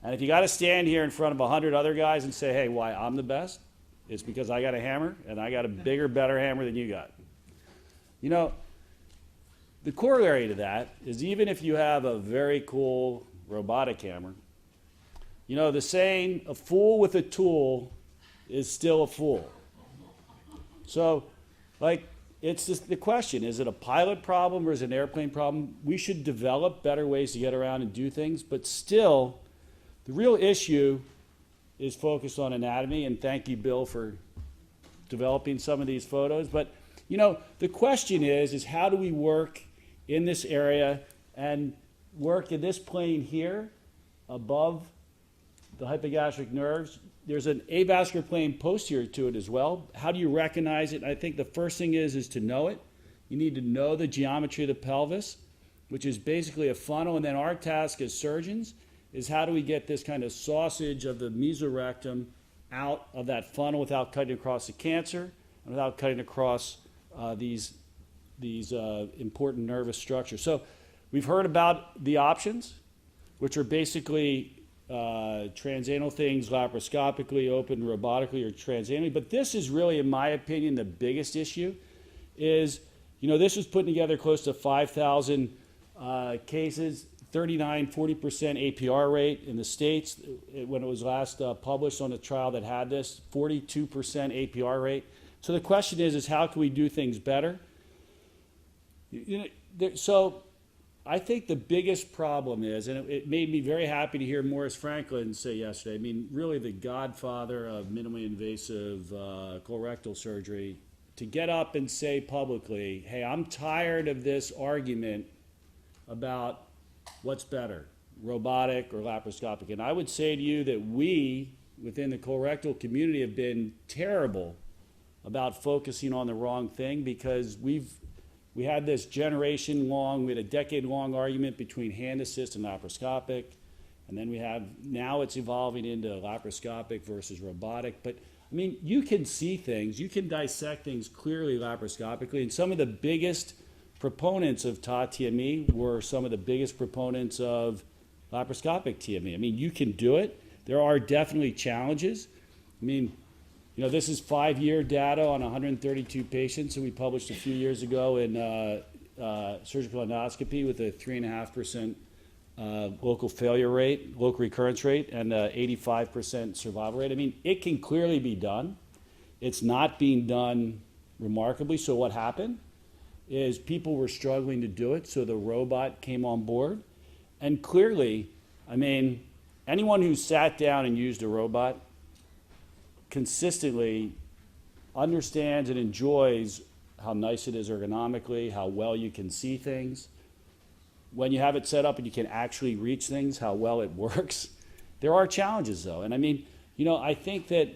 [SPEAKER 8] And if you got to stand here in front of 100 other guys and say, hey, why I'm the best, it's because I got a hammer and I got a bigger, better hammer than you got. The corollary to that is even if you have a very cool robotic hammer, the saying, a fool with a tool is still a fool. So, it's just the question, is it a pilot problem or is it an airplane problem? We should develop better ways to get around and do things, but still, the real issue is focused on anatomy, and thank you, Bill, for developing some of these photos. But, the question is how do we work in this area and work in this plane here above the hypogastric nerves? There's an avascular plane posterior to it as well. How do you recognize it? I think the first thing is to know it. You need to know the geometry of the pelvis, which is basically a funnel. And then our task as surgeons is how do we get this kind of sausage of the mesorectum out of that funnel without cutting across the cancer and without cutting across these important nervous structures. So we've heard about the options, which are basically transanal things, laparoscopically, open robotically, or transanally. But this is really, in my opinion, the biggest issue is, this was putting together close to 5,000 cases, 39, 40% APR rate in the States when it was last published on a trial that had this, 42% APR rate. So the question is how can we do things better? So I think the biggest problem is, and it made me very happy to hear Morris Franklin say yesterday, I mean, really the godfather of minimally invasive colorectal surgery, to get up and say publicly, hey, I'm tired of this argument about what's better, robotic or laparoscopic. And I would say to you that we, within the colorectal community, have been terrible about focusing on the wrong thing, because we had this we had a decade-long argument between hand assist and laparoscopic, and then now it's evolving into laparoscopic versus robotic. But I mean, you can see things, you can dissect things clearly laparoscopically, and some of the biggest proponents of TATME were some of the biggest proponents of laparoscopic TME. I mean, you can do it. There are definitely challenges. I mean, this is 5-year data on 132 patients that we published a few years ago in surgical endoscopy with a 3.5% local failure rate, local recurrence rate, and 85% survival rate. I mean, it can clearly be done. It's not being done remarkably. So what happened is people were struggling to do it, so the robot came on board. And clearly, I mean, anyone who sat down and used a robot consistently understands and enjoys how nice it is ergonomically, how well you can see things. When you have it set up and you can actually reach things, how well it works. There are challenges though. And I mean, I think that,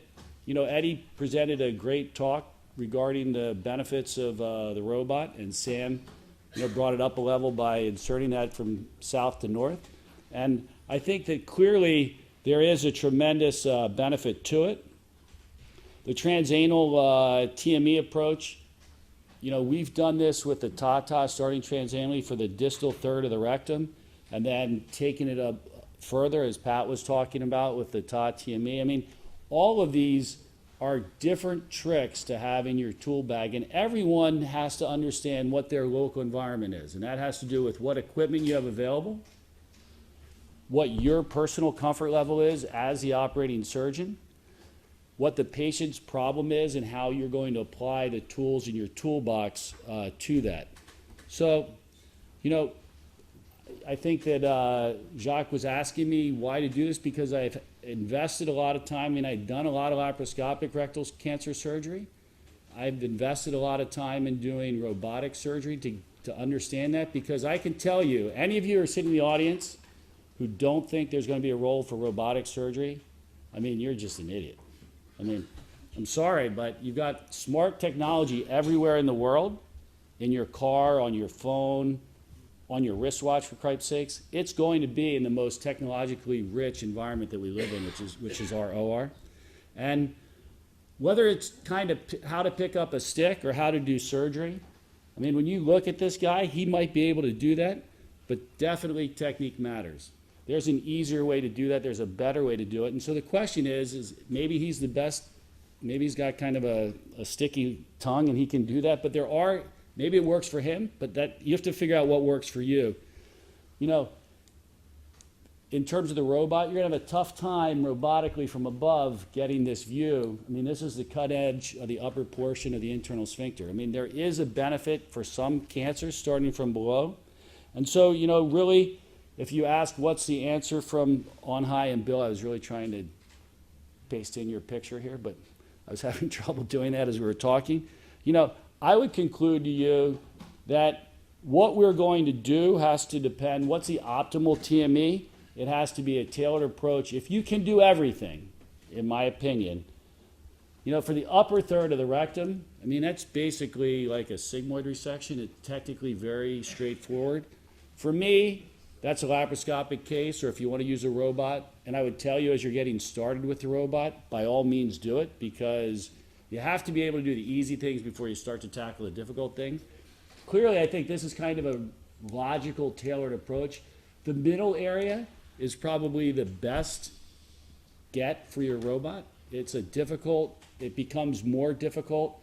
[SPEAKER 8] Eddie presented a great talk regarding the benefits of the robot, and Sam, brought it up a level by inserting that from south to north. And I think that clearly there is a tremendous benefit to it. The transanal TME approach, we've done this with the TATA, starting transanally for the distal third of the rectum, and then taking it up further, as Pat was talking about, with the TATME. I mean, all of these are different tricks to have in your tool bag, and everyone has to understand what their local environment is, and that has to do with what equipment you have available, what your personal comfort level is as the operating surgeon, what the patient's problem is, and how you're going to apply the tools in your toolbox to that. So, I think that Jacques was asking me why to do this, because I've invested a lot of time. I mean, I've done a lot of laparoscopic rectal cancer surgery. I've invested a lot of time in doing robotic surgery to understand that, because I can tell you, any of you who are sitting in the audience who don't think there's going to be a role for robotic surgery, I mean, you're just an idiot. I mean, I'm sorry, but you've got smart technology everywhere in the world, in your car, on your phone, on your wristwatch, for Christ's sakes. It's going to be in the most technologically rich environment that we live in, which is our OR. And whether it's kind of how to pick up a stick or how to do surgery, I mean, when you look at this guy, he might be able to do that, but definitely technique matters. There's an easier way to do that. There's a better way to do it. And so the question is maybe he's the best, maybe he's got kind of a sticky tongue and he can do that, but maybe it works for him, but that you have to figure out what works for you. In terms of the robot, you're gonna have a tough time robotically from above getting this view. I mean, this is the cut edge of the upper portion of the internal sphincter. I mean, there is a benefit for some cancers starting from below. And so, really, if you ask what's the answer from on high, and Bill, I was really trying to paste in your picture here, but I was having trouble doing that as we were talking. I would conclude to you that what we're going to do has to depend, what's the optimal TME? It has to be a tailored approach. If you can do everything, in my opinion, for the upper third of the rectum, I mean, that's basically like a sigmoid resection. It's technically very straightforward. For me, that's a laparoscopic case, or if you want to use a robot, and I would tell you as you're getting started with the robot, by all means do it, because you have to be able to do the easy things before you start to tackle the difficult things. Clearly, I think this is kind of a logical, tailored approach. The middle area is probably the best get for your robot. It becomes more difficult.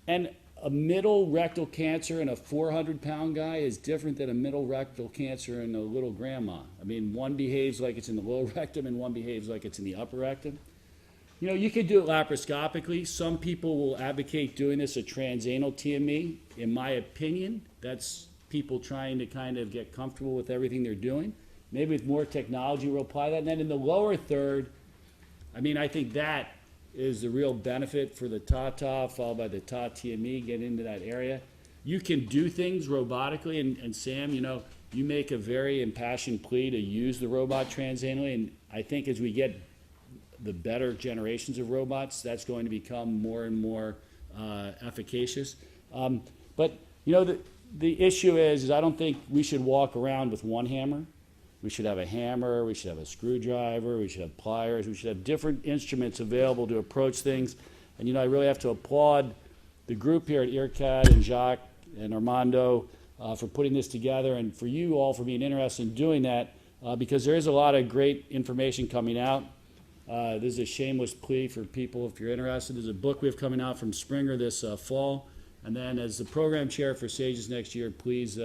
[SPEAKER 8] And a middle rectal cancer in a 400-pound guy is different than a middle rectal cancer in a little grandma. I mean, one behaves like it's in the lower rectum and one behaves like it's in the upper rectum. You know, you could do it laparoscopically. Some people will advocate doing this a transanal TME. In my opinion, that's people trying to kind of get comfortable with everything they're doing. Maybe with more technology we'll apply that. And then in the lower third, I mean, I think that is the real benefit for the TATA, followed by the TATME, get into that area. You can do things robotically, and Sam, you know, you make a very impassioned plea to use the robot transanally, and I think as we get the better generations of robots, that's going to become more and more efficacious. But, you know, the issue is I don't think we should walk around with one hammer. We should have a hammer, we should have a screwdriver, we should have pliers, we should have different instruments available to approach things. And, you know, I really have to applaud the group here at IRCAD and Jacques and Armando for putting this together, and for you all for being interested in doing that, because there is a lot of great information coming out. This is a shameless plea for people if you're interested. There's a book we have coming out from Springer this fall. And then as the program chair for SAGES next year, please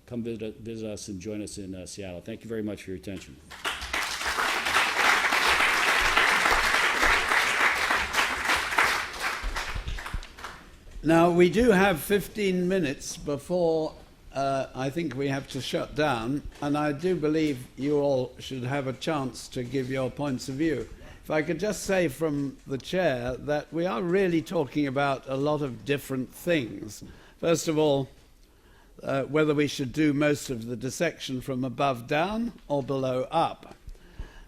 [SPEAKER 8] come visit us and join us in Seattle. Thank you very much for your attention.
[SPEAKER 6] Now, we do have 15 minutes before I think we have to shut down, and I do believe you all should have a chance to give your points of view. If I could just say from the chair that we are really talking about a lot of different things. First of all, whether we should do most of the dissection from above down or below up.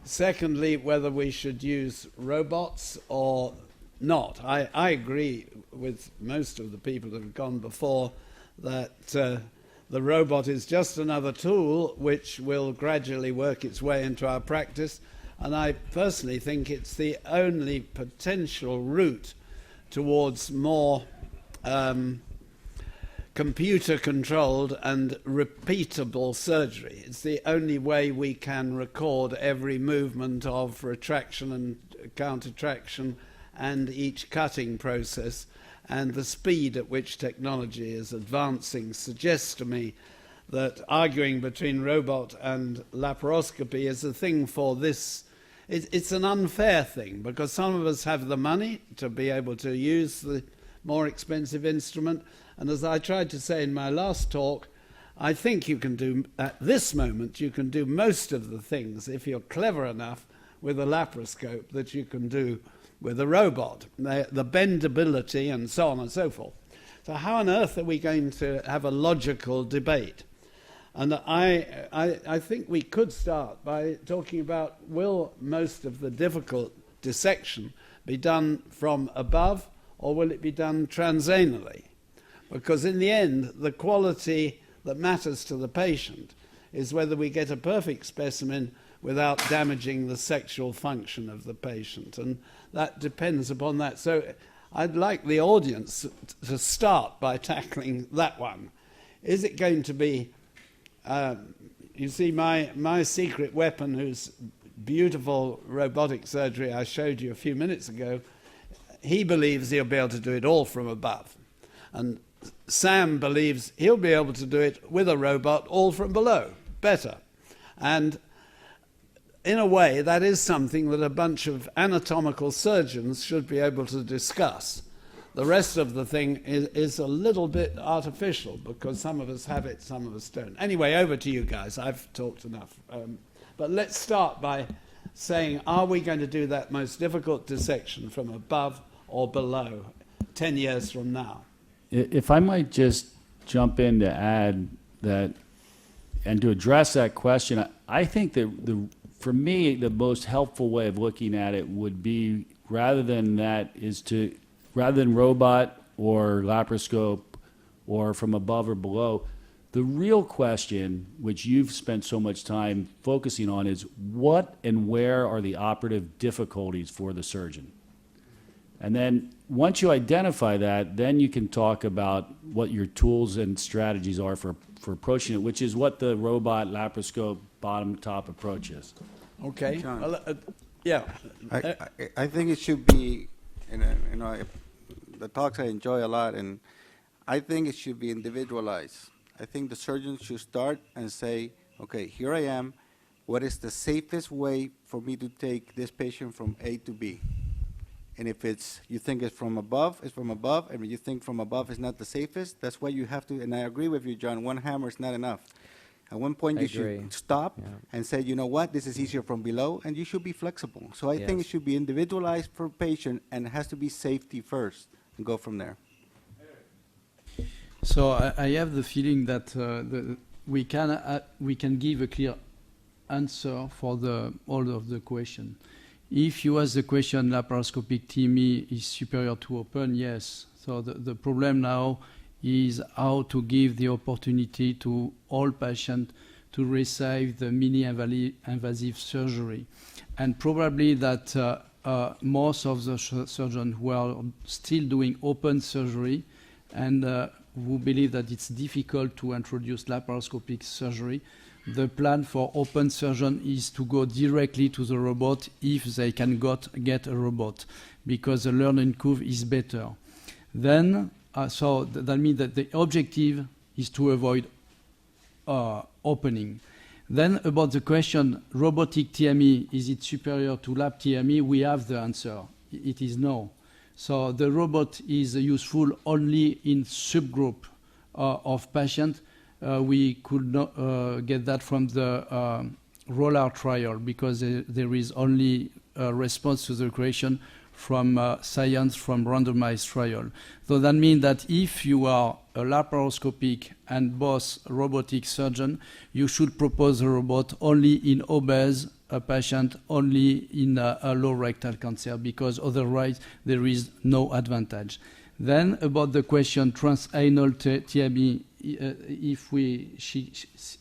[SPEAKER 6] Secondly, whether we should use robots or not. I agree with most of the people that have gone before that the robot is just another tool which will gradually work its way into our practice. And I personally think it's the only potential route towards more computer-controlled and repeatable surgery. It's the only way we can record every movement of retraction and countertraction and each cutting process. And the speed at which technology is advancing suggests to me that arguing between robot and laparoscopy is a thing for this. It's an unfair thing because some of us have the money to be able to use the more expensive instrument. And as I tried to say in my last talk, I think you can do, at this moment, you can do most of the things, if you're clever enough, with a laparoscope that you can do with a robot, the bendability and so on and so forth. So how on earth are we going to have a logical debate? And I think we could start by talking about, will most of the difficult dissection be done from above or will it be done transanally? Because in the end, the quality that matters to the patient is whether we get a perfect specimen without damaging the sexual function of the patient. And that depends upon that. So I'd like the audience to start by tackling that one. Is it going to be, you see, my secret weapon, whose beautiful robotic surgery I showed you a few minutes ago, he believes he'll be able to do it all from above. And Sam believes he'll be able to do it with a robot all from below, better. And in a way, that is something that a bunch of anatomical surgeons should be able to discuss. The rest of the thing is a little bit artificial because some of us have it, some of us don't. Anyway, over to you guys. I've talked enough. But let's start by saying, are we going to do that most difficult dissection from above or below 10 years from now?
[SPEAKER 8] If I might just jump in to add that, and to address that question, I think that for me, the most helpful way of looking at it would be, rather than robot or laparoscope or from above or below, the real question, which you've spent so much time focusing on, is what and where are the operative difficulties for the surgeon? And then once you identify that, then you can talk about what your tools and strategies are for approaching it, which is what the robot laparoscope bottom-top approach is.
[SPEAKER 6] Okay.
[SPEAKER 5] John.
[SPEAKER 6] Well, yeah.
[SPEAKER 5] I think it should be, the talks I enjoy a lot, and I think it should be individualized. I think the surgeon should start and say, okay, here I am. What is the safest way for me to take this patient from A to B? And if you think it's from above, it's from above. And when you think from above is not the safest, that's why you have to, and I agree with you, John, one hammer is not enough. At one point,
[SPEAKER 7] I
[SPEAKER 5] you
[SPEAKER 7] agree.
[SPEAKER 5] should stop
[SPEAKER 7] Yeah.
[SPEAKER 5] and say, you know what, this is easier from below, and you should be flexible. So I think it
[SPEAKER 7] Yes.
[SPEAKER 5] should be individualized per patient, and it has to be safety first, and go from there.
[SPEAKER 3] So I have the feeling that we can give a clear answer for all of the question. If you ask the question, laparoscopic TME is superior to open, yes. So the problem now is how to give the opportunity to all patients to receive the mini-invasive surgery. And probably that most of the surgeons who are still doing open surgery and who believe that it's difficult to introduce laparoscopic surgery, the plan for open surgeon is to go directly to the robot if they can get a robot, because the learning curve is better. Then, so that means that the objective is to avoid opening. Then about the question, robotic TME, is it superior to lap TME? We have the answer. It is no. So the robot is useful only in subgroup of patients. We could not get that from the roller trial because there is only a response to the question from science from randomized trial. So that means that if you are a laparoscopic and both robotic surgeon, you should propose a robot only in obese patient, only in a low rectal cancer, because otherwise there is no advantage. Then about the question transanal TME, if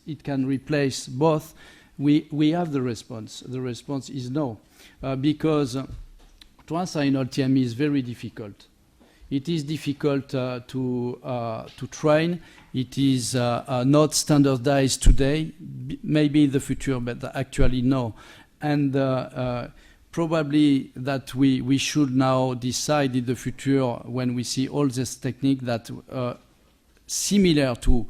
[SPEAKER 3] it can replace both, we have the response. The response is no, because transanal TME is very difficult. It is difficult to train. It is not standardized today, maybe in the future, but actually no. And probably that we should now decide in the future, when we see all this technique, that similar to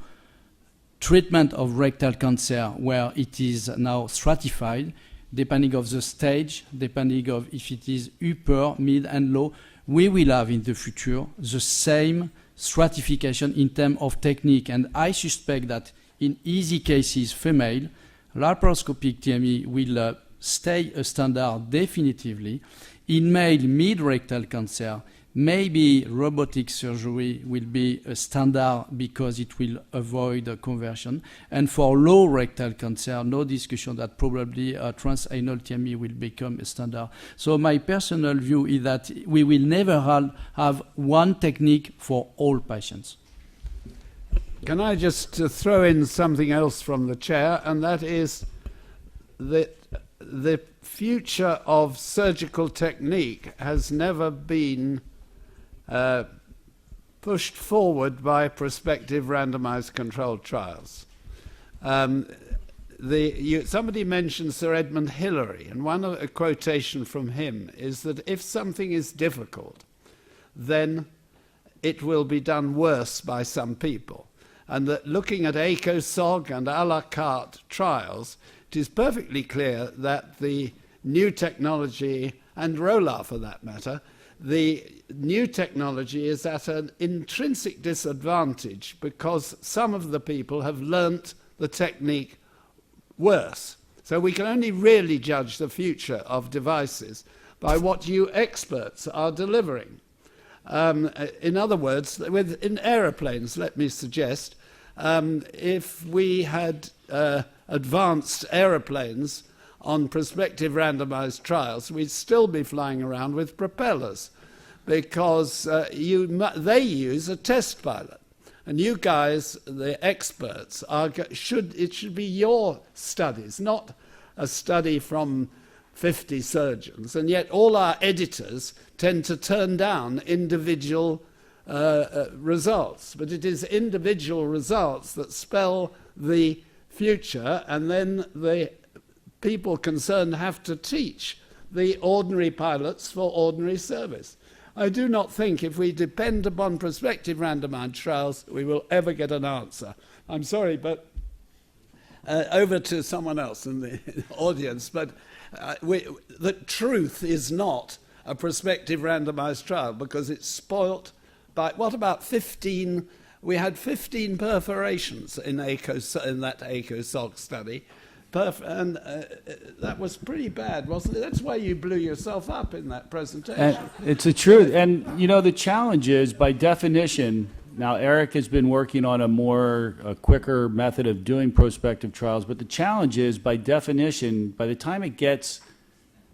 [SPEAKER 3] treatment of rectal cancer, where it is now stratified, depending of the stage, depending of if it is upper, mid, and low, we will have in the future the same stratification in terms of technique. And I suspect that in easy cases, female, laparoscopic TME will stay a standard definitively. In male mid-rectal cancer, maybe robotic surgery will be a standard because it will avoid a conversion. And for low rectal cancer, no discussion that probably transanal TME will become a standard. So my personal view is that we will never have one technique for all patients.
[SPEAKER 6] Can I just throw in something else from the chair, and that is that the future of surgical technique has never been pushed forward by prospective randomized controlled trials. Somebody mentioned Sir Edmund Hillary, and a quotation from him is that if something is difficult, then it will be done worse by some people. And that looking at ACOSOG and a la carte trials, it is perfectly clear that the new technology, and ROLAR for that matter, the new technology is at an intrinsic disadvantage because some of the people have learnt the technique worse. So we can only really judge the future of devices by what you experts are delivering. In other words, in aeroplanes, let me suggest, if we had advanced aeroplanes on prospective randomized trials, we'd still be flying around with propellers because they use a test pilot. And you guys, the experts, it should be your studies, not a study from 50 surgeons. And yet all our editors tend to turn down individual results. But it is individual results that spell the future, and then the people concerned have to teach the ordinary pilots for ordinary service. I do not think if we depend upon prospective randomized trials, we will ever get an answer. I'm sorry, but over to someone else in the audience. But the truth is not a prospective randomized trial because it's spoilt by, what about 15? We had 15 perforations in that ACOSOG study. That was pretty bad, wasn't it? That's why you blew yourself up in that presentation.
[SPEAKER 8] And it's the truth. And, you know, the challenge is, by definition, now Eric has been working on a quicker method of doing prospective trials, but the challenge is, by definition, by the time it gets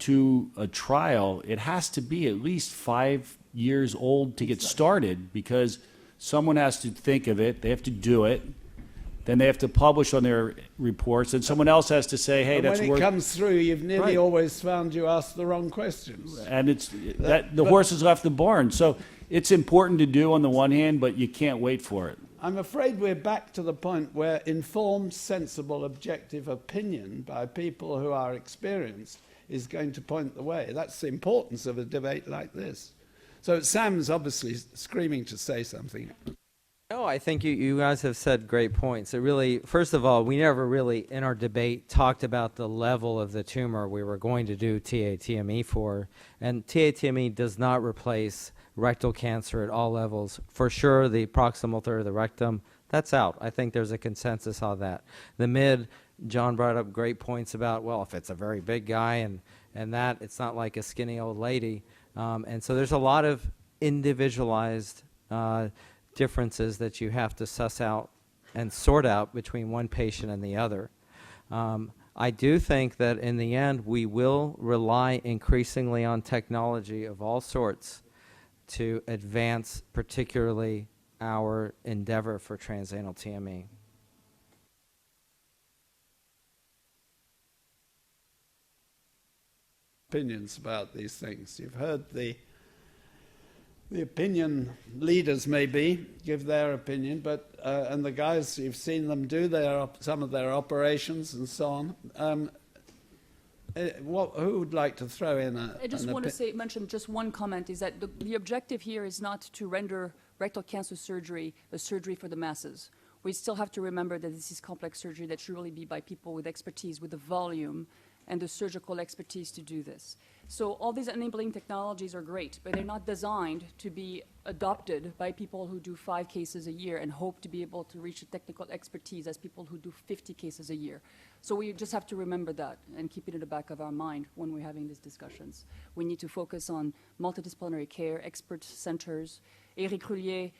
[SPEAKER 8] to a trial, it has to be at least 5 years old to get started, because someone has to think of it, they have to do it, then they have to publish on their reports, and someone else has to say, hey,
[SPEAKER 6] and
[SPEAKER 8] that's
[SPEAKER 6] when
[SPEAKER 8] worth...
[SPEAKER 6] it comes through, you've nearly
[SPEAKER 8] Right.
[SPEAKER 6] always found you asked the wrong questions.
[SPEAKER 8] And it's that the horse has left the barn. So it's important to do on the one hand, but you can't wait for it.
[SPEAKER 6] I'm afraid we're back to the point where informed, sensible, objective opinion by people who are experienced is going to point the way. That's the importance of a debate like this. So Sam's obviously screaming to say something.
[SPEAKER 7] No, I think you guys have said great points. It really, first of all, we never really, in our debate, talked about the level of the tumor we were going to do TATME for. And TATME does not replace rectal cancer at all levels. For sure, the proximal third of the rectum, that's out. I think there's a consensus on that. The mid, John brought up great points about, well, if it's a very big guy and that, it's not like a skinny old lady. And so there's a lot of individualized differences that you have to suss out and sort out between one patient and the other. I do think that in the end we will rely increasingly on technology of all sorts to advance particularly our endeavor for transanal TME.
[SPEAKER 6] Opinions about these things. You've heard the opinion leaders maybe give their opinion, but and the guys, you've seen them do some of their operations and so on. Who would like to throw in
[SPEAKER 4] I just want to mention just one comment, is that the objective here is not to render rectal cancer surgery a surgery for the masses. We still have to remember that this is complex surgery that should really be by people with expertise, with the volume and the surgical expertise to do this. So all these enabling technologies are great, but they're not designed to be adopted by people who do 5 cases a year and hope to be able to reach the technical expertise as people who do 50 cases a year. So we just have to remember that and keep it in the back of our mind when we're having these discussions. We need to focus on multidisciplinary care, expert centers. Eric Roulier,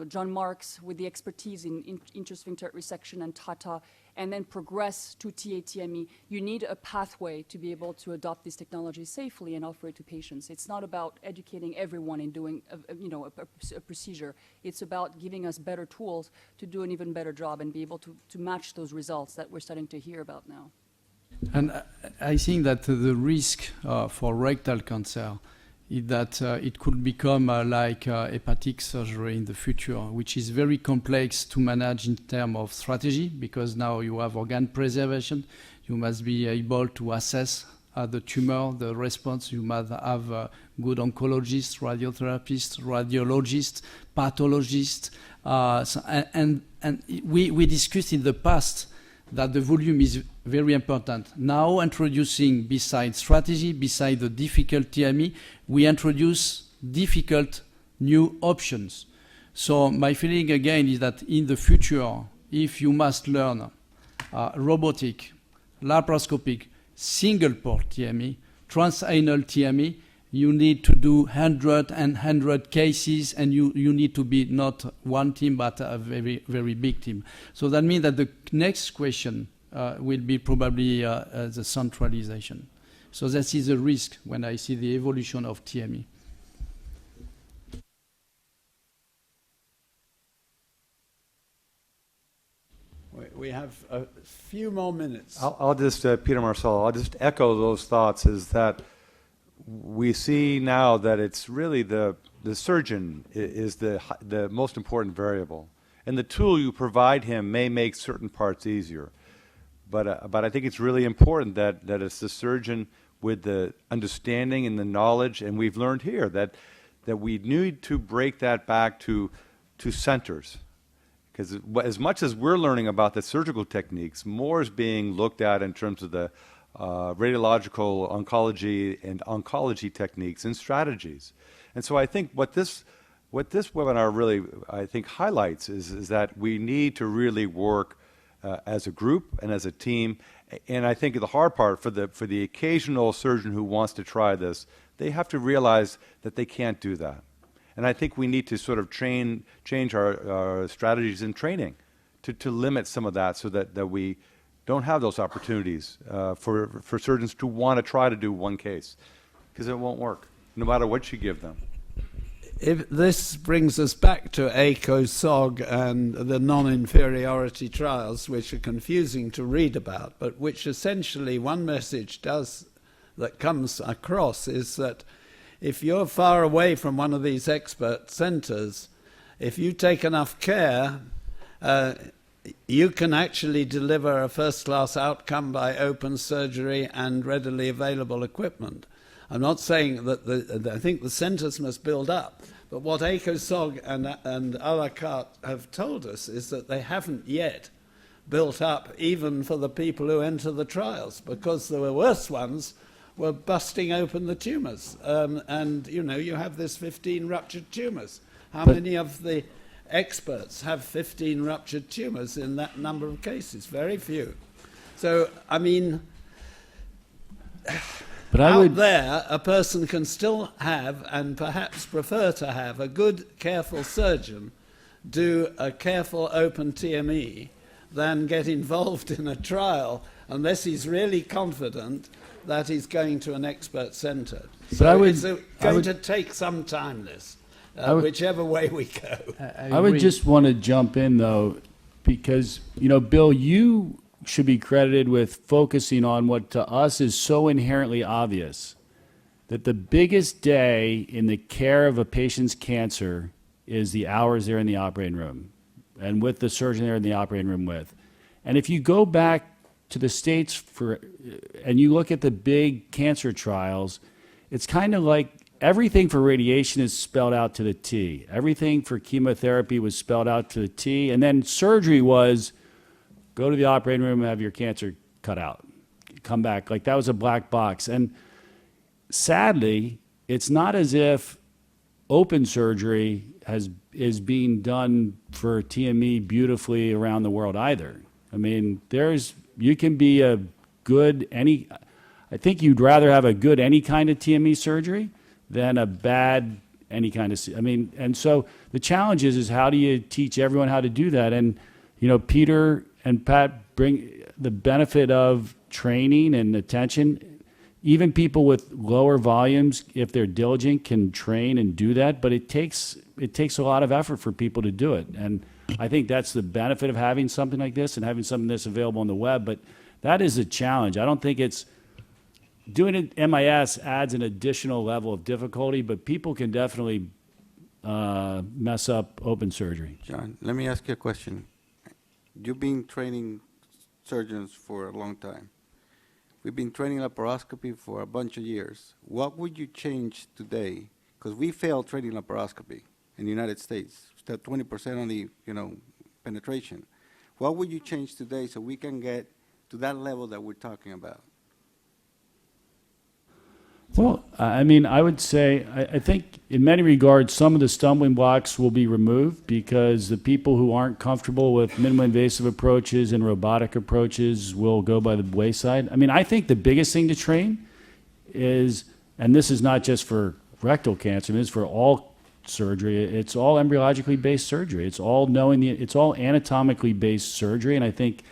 [SPEAKER 4] John Marks with the expertise in intersphincter resection and TATA, and then progress to TATME. You need a pathway to be able to adopt these technologies safely and offer it to patients. It's not about educating everyone in doing a procedure. It's about giving us better tools to do an even better job and be able to match those results that we're starting to hear about now.
[SPEAKER 3] And I think that the risk for rectal cancer is that it could become like hepatic surgery in the future, which is very complex to manage in terms of strategy, because now you have organ preservation. You must be able to assess the tumor, the response. You must have good oncologists, radiotherapists, radiologists, pathologists. And we discussed in the past that the volume is very important. Now introducing, besides strategy, besides the difficult TME, we introduce difficult new options. So my feeling again is that in the future, if you must learn robotic, laparoscopic, single port TME, transanal TME, you need to do 100 cases, and you need to be not one team, but a very, very big team. So that means that the next question will be probably the centralization. So that is a risk when I see the evolution of TME.
[SPEAKER 6] We have a few more minutes.
[SPEAKER 9] I'll just, Peter Marcello, I'll just echo those thoughts, is that we see now that it's really the surgeon is the most important variable. And the tool you provide him may make certain parts easier. But I think it's really important that it's the surgeon with the understanding and the knowledge, and we've learned here that we need to break that back to centers. Because as much as we're learning about the surgical techniques, more is being looked at in terms of the radiological oncology and oncology techniques and strategies. And so I think what this webinar really, I think, highlights is that we need to really work as a group and as a team. And I think the hard part for the occasional surgeon who wants to try this, they have to realize that they can't do that. And I think we need to sort of change our strategies in training to limit some of that, so that we don't have those opportunities for surgeons to want to try to do one case, because it won't work, no matter what you give them.
[SPEAKER 6] If this brings us back to ACO-SOG and the non-inferiority trials, which are confusing to read about, but which essentially one message that comes across is that if you're far away from one of these expert centers, if you take enough care, you can actually deliver a first-class outcome by open surgery and readily available equipment. I'm not saying that I think the centers must build up, but what ACO-SOG and IRCAD have told us is that they haven't yet built up even for the people who enter the trials, because the worst ones were busting open the tumors. And, you have this 15 ruptured tumors. How many of the experts have 15 ruptured tumors in that number of cases? Very few. So, I mean, out there, a person can still have, and perhaps prefer to have, a good, careful surgeon do a careful open TME than get involved in a trial unless he's really confident that he's going to an expert centre. So it's going to take some time, this, whichever way we go.
[SPEAKER 10] I would just want to jump in, though, because, Bill, you should be credited with focusing on what to us is so inherently obvious, that the biggest day in the care of a patient's cancer is the hours they're in the operating room and with the surgeon they're in the operating room with. And if you go back to the States and you look at the big cancer trials, it's kind of like everything for radiation is spelled out to the T. Everything for chemotherapy was spelled out to the T. And then surgery was go to the operating room and have your cancer cut out. Come back. Like that was a black box. And sadly, it's not as if open surgery is being done for TME beautifully around the world either. I mean, you can be a good I think you'd rather have a good any kind of TME surgery than a bad any kind of, and so the challenge is how do you teach everyone how to do that? And, Peter and Pat bring the benefit of training and attention. Even people with lower volumes, if they're diligent, can train and do that, but it takes a lot of effort for people to do it. And I think that's the benefit of having something like this and having something that's available on the web, but that is a challenge. I don't think doing it MIS adds an additional level of difficulty, but people can definitely mess up open surgery.
[SPEAKER 5] John, let me ask you a question. You've been training surgeons for a long time. We've been training laparoscopy for a bunch of years. What would you change today? Because we failed training laparoscopy in the United States. Still 20% on the penetration. What would you change today so we can get to that level that we're talking about?
[SPEAKER 10] Well, I would say, I think in many regards, some of the stumbling blocks will be removed because the people who aren't comfortable with minimally invasive approaches and robotic approaches will go by the wayside. I think the biggest thing to train is, and this is not just for rectal cancer, it's for all surgery, it's all embryologically based surgery. It's all it's all anatomically based surgery, and I think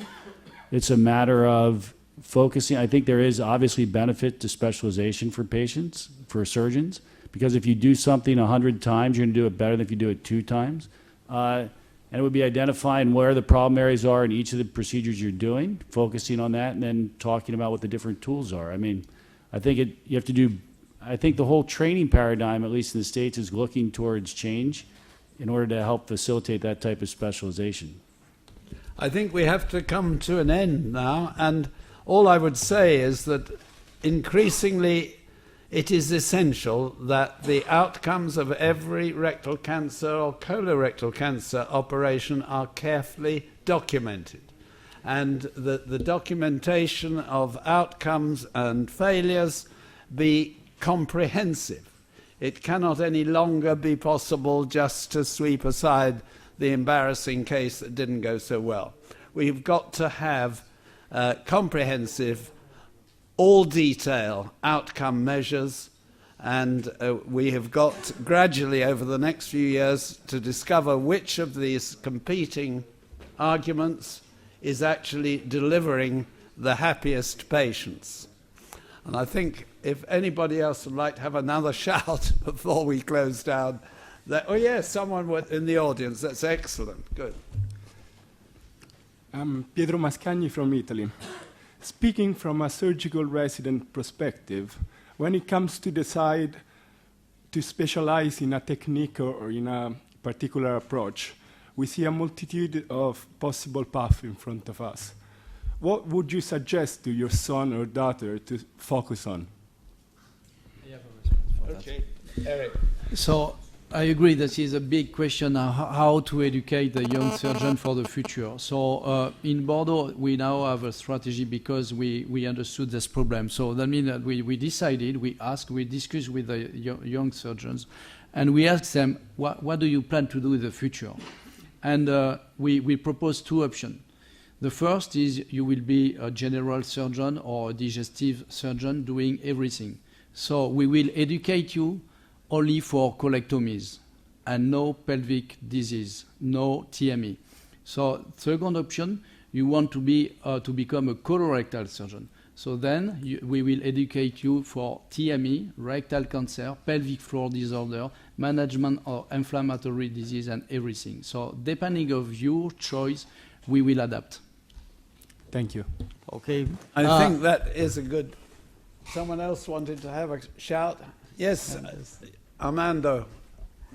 [SPEAKER 10] it's a matter of focusing. I think there is obviously benefit to specialization for patients, for surgeons, because if you do something 100 times, you're going to do it better than if you do it 2 times. And it would be identifying where the problem areas are in each of the procedures you're doing, focusing on that, and then talking about what the different tools are. I think you have to do. I think the whole training paradigm, at least in the States, is looking towards change in order to help facilitate that type of specialization.
[SPEAKER 6] I think we have to come to an end now, and all I would say is that increasingly it is essential that the outcomes of every rectal cancer or colorectal cancer operation are carefully documented. and that the documentation of outcomes and failures be comprehensive. It cannot any longer be possible just to sweep aside the embarrassing case that didn't go so well. We've got to have comprehensive, all-detail outcome measures, and we have got gradually over the next few years to discover which of these competing arguments is actually delivering the happiest patients. And I think if anybody else would like to have another shout before we close down, that, oh yes, someone in the audience, that's excellent, good.
[SPEAKER 11] I'm Pietro Mascagni from Italy. Speaking from a surgical resident perspective, when it comes to decide to specialize in a technique or in a particular approach, we see a multitude of possible paths in front of us. What would you suggest to your son or daughter to focus on?
[SPEAKER 6] Okay, Eric.
[SPEAKER 3] So I agree that is a big question, how to educate the young surgeon for the future. So in Bordeaux, we now have a strategy because we understood this problem. So that means that we decided, we discussed with the young surgeons, and we asked them, what do you plan to do in the future? And we proposed two options. The first is you will be a general surgeon or a digestive surgeon doing everything. So we will educate you only for colectomies and no pelvic disease, no TME. So second option, you want to be to become a colorectal surgeon. So then we will educate you for TME, rectal cancer, pelvic floor disorder, management of inflammatory disease and everything. So depending of your choice, we will adapt.
[SPEAKER 11] Thank you.
[SPEAKER 2] Okay.
[SPEAKER 6] I think that is a good... Someone else wanted to have a shout? Yes, Armando,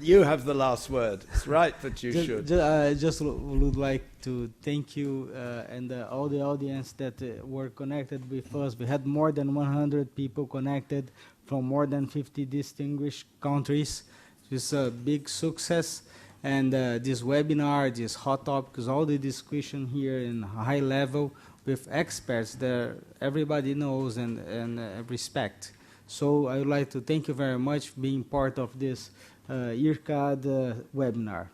[SPEAKER 6] you have the last word. It's right that you should.
[SPEAKER 2] I just would like to thank you and all the audience that were connected with us. We had more than 100 people connected from more than 50 distinguished countries. It's a big success. And this webinar, this hot topics, all the discussion here in high level with experts that everybody knows and respect. So I would like to thank you very much for being part of this IRCAD webinar.